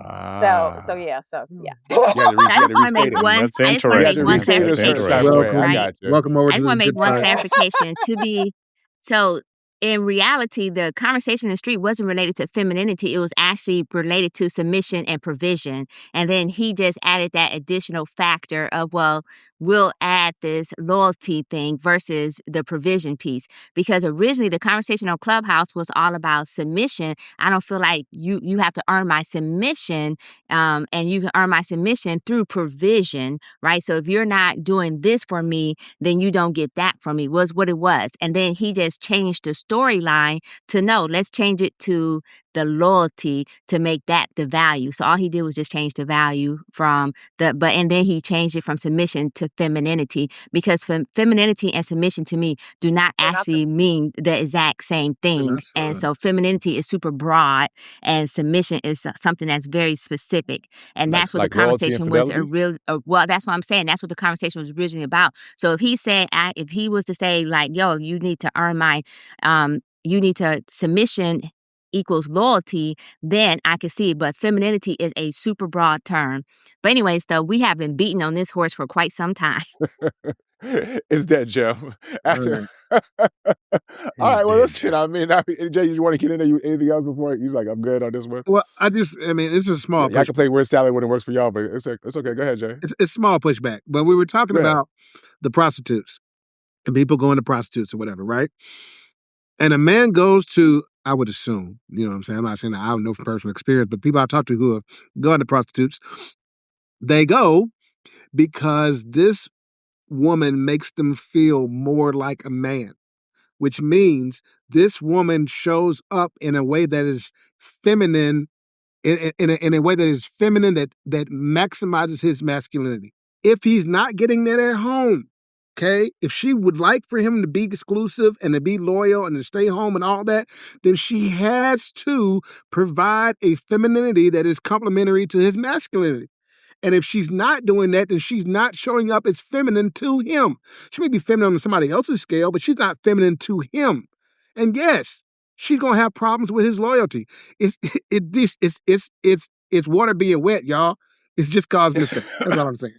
just want to make one clarification. Right? Welcome over I just to want to the make good one side. clarification to be so. In reality, the conversation in the street wasn't related to femininity. It was actually related to submission and provision. And then he just added that additional factor of, well, we'll add this loyalty thing versus the provision piece. Because originally the conversation on Clubhouse was all about submission. I don't feel like you have to earn my submission, and you can earn my submission through provision, right? So if you're not doing this for me, then you don't get that from me, was what it was. And then he just changed the storyline to, no, let's change it to the loyalty to make that the value. So all he did was just change the value from and then he changed it from submission to femininity, because femininity and submission to me do not actually mean the exact same thing. And so femininity is super broad and submission is something that's very specific. And that's what the conversation was well, that's what I'm saying. That's what the conversation was originally about. So if he said, if he was to say like, yo, you need to earn my, submission equals loyalty, then I can see it. But femininity is a super broad term. But anyways, though, we have been beating on this horse for quite some time. Is that Jim? All right, well, listen, Jay, you want to get into anything else before? He's like, I'm good on this one. Well, it's a small I can play word salad when it works for y'all, but it's okay. Go ahead, Jay. It's small pushback. But we were talking about the prostitutes and people going to prostitutes or whatever, right? And a man goes to, I would assume, you know what I'm saying? I'm not saying that I don't know from personal experience, but people I talk to who have gone to prostitutes, they go because this woman makes them feel more like a man, which means this woman shows up in a way that is feminine, in a way that is feminine, that maximizes his masculinity. If he's not getting that at home, okay, if she would like for him to be exclusive and to be loyal and to stay home and all that, then she has to provide a femininity that is complementary to his masculinity. And if she's not doing that, then she's not showing up as feminine to him. She may be feminine on somebody else's scale, but she's not feminine to him. And yes, she's gonna have problems with his loyalty. It's water being wet, y'all. It's just causing this thing. That's all I'm saying.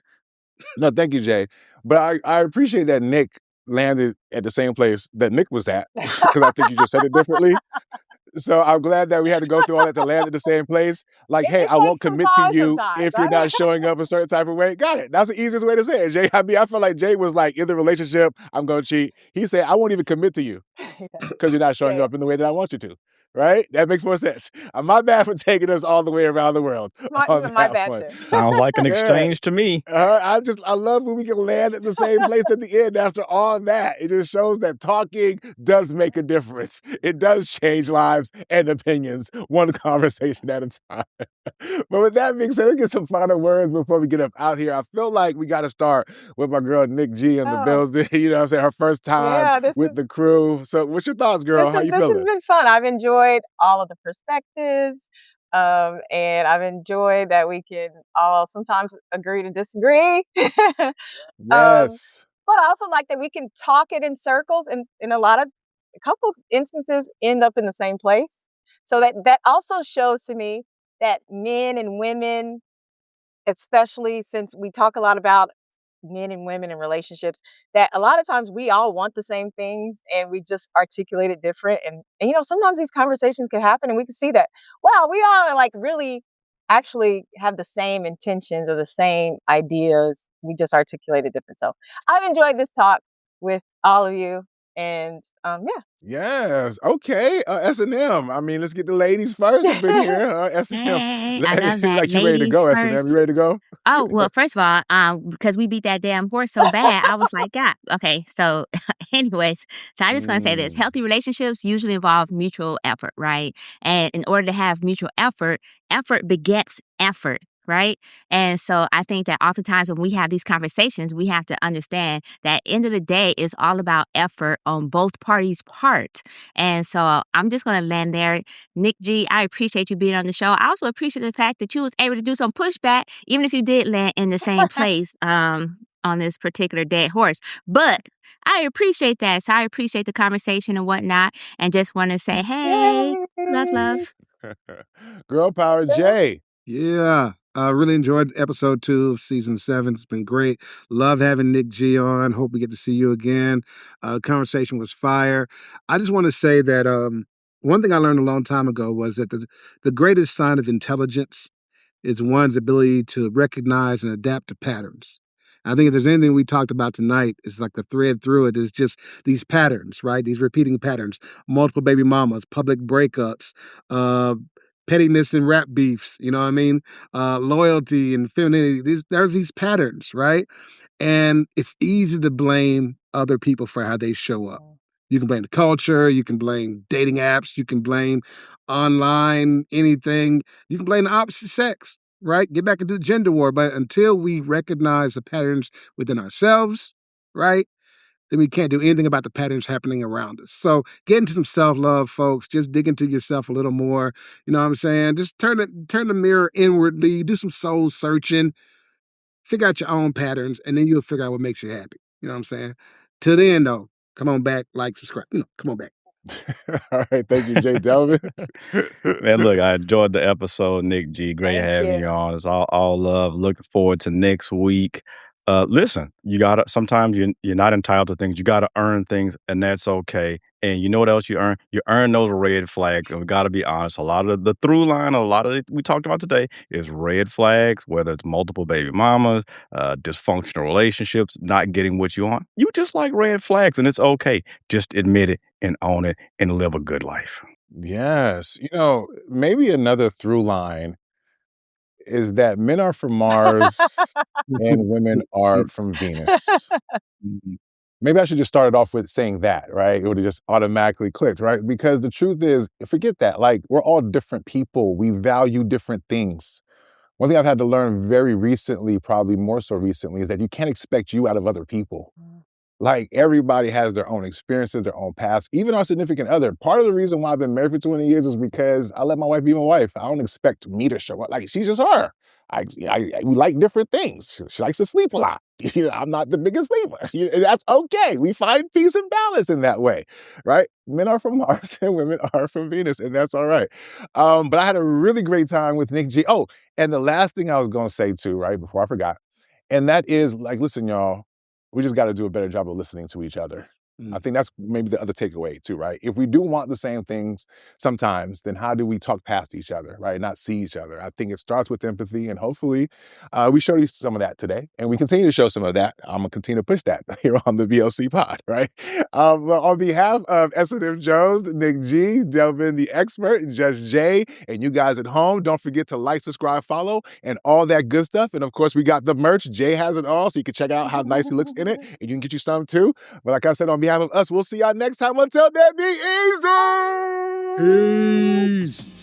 No, thank you, Jay. But I appreciate that Nick landed at the same place that Nick was at, because I think you just said it differently. So I'm glad that we had to go through all that to land at the same place. Like, hey, It I won't takes some commit to time you sometimes, if you're right? not showing up a certain type of way. Got it. That's the easiest way to say it, Jay. I mean, I feel like Jay was like, in the relationship, I'm going to cheat. He said, I won't even commit to you because you're not showing Yeah. up in the way that I want you to. Right? That makes more sense. My bad for taking us all the way around the world on My that bad one. too. Sounds like an Yeah. exchange to me. I love when we can land at the same place at the end after all that. It just shows that talking does make a difference. It does change lives and opinions, one conversation at a time. But with that being said, let's get some final words before we get up out here. I feel like we got to start with my girl Nic G in the Oh, building. You know what I'm saying? Her first time yeah, with the crew. So what's your thoughts, girl? How you this has feeling? been fun. I've enjoyed all of the perspectives, and I've enjoyed that we can all sometimes agree to disagree. Um, Yes. but I also like that we can talk it in circles, and in a couple instances end up in the same place. So that also shows to me that men and women, especially since we talk a lot about men and women in relationships, that a lot of times we all want the same things and we just articulate it different. And sometimes these conversations can happen and we can see that, wow, we all are like really actually have the same intentions or the same ideas. We just articulate it different. So I've enjoyed this talk with all of you. And yeah. Yes. Okay. S&M. I mean, let's get the ladies first up in here. S&M. Hey, I love that. Like you ready to Ladies go, S&M. first. You ready to go? Oh, well, first of all, because we beat that damn horse so bad, I was like, God, okay. So, anyways, so I just want to say this: healthy relationships usually involve mutual effort, right? And in order to have mutual effort, effort begets effort. Right. And so I think that oftentimes when we have these conversations, we have to understand that end of the day is all about effort on both parties' part. And so I'm just going to land there. Nic G, I appreciate you being on the show. I also appreciate the fact that you was able to do some pushback, even if you did land in the same place on this particular dead horse. But I appreciate that. So I appreciate the conversation and whatnot. And just want to say, hey, love, Yay. love. Girl power, Jay. Yeah. I really enjoyed episode 2 of season 7. It's been great. Love having Nic G on. Hope we get to see you again. Conversation was fire. I just want to say that one thing I learned a long time ago was that the greatest sign of intelligence is one's ability to recognize and adapt to patterns. I think if there's anything we talked about tonight, it's like the thread through it is just these patterns, right? These repeating patterns, multiple baby mamas, public breakups, pettiness and rap beefs, you know what I mean? Loyalty and femininity. There's these patterns, right? And it's easy to blame other people for how they show up. You can blame the culture, you can blame dating apps, you can blame online anything, you can blame the opposite sex, right? Get back into the gender war. But until we recognize the patterns within ourselves, right, then we can't do anything about the patterns happening around us. So get into some self-love, folks. Just dig into yourself a little more. You know what I'm saying? Just turn the mirror inwardly, do some soul searching, figure out your own patterns, and then you'll figure out what makes you happy. You know what I'm saying? Till then, though, come on back, like, subscribe. Come on back. All right. Thank you, Jay Delvin. Man, look, I enjoyed the episode, Nic G. Great Thank having you. you on. It's all love. Looking forward to next week. Listen, sometimes you're not entitled to things. You gotta earn things, and that's okay. And you know what else you earn? You earn those red flags. And we gotta be honest. A lot of the through line, a lot of it we talked about today is red flags, whether it's multiple baby mamas, dysfunctional relationships, not getting what you want. You just like red flags, and it's okay. Just admit it and own it and live a good life. Yes. Maybe another through line is that men are from Mars and women are from Venus. Maybe I should just start it off with saying that, right? It would have just automatically clicked, right? Because the truth is, forget that. Like, we're all different people. We value different things. One thing I've had to learn very recently, probably more so recently, is that you can't expect you out of other people. Like, everybody has their own experiences, their own paths, even our significant other. Part of the reason why I've been married for 20 years is because I let my wife be my wife. I don't expect me to show up. Like, she's just her. We like different things. She likes to sleep a lot. I'm not the biggest sleeper. That's okay. We find peace and balance in that way, right? Men are from Mars and women are from Venus, and that's all right. But I had a really great time with Nic G. Oh, and the last thing I was going to say too, right, before I forgot, and that is, like, listen, y'all, we just got to do a better job of listening to each other. I think that's maybe the other takeaway too, right? If we do want the same things sometimes, then how do we talk past each other, right? Not see each other. I think it starts with empathy, and hopefully we show you some of that today, and we continue to show some of that. I'm gonna continue to push that here on the BLC Pod, right? Well, on behalf of S7M Jones, Nic G, Delvin The Expert, and Just Jay, and you guys at home, don't forget to like, subscribe, follow, and all that good stuff. And of course, we got the merch. Jay has it all, so you can check out how nice he looks in it, and you can get you some too. But like I said, on behalf of us, we'll see y'all next time. Until then, be easy! Peace.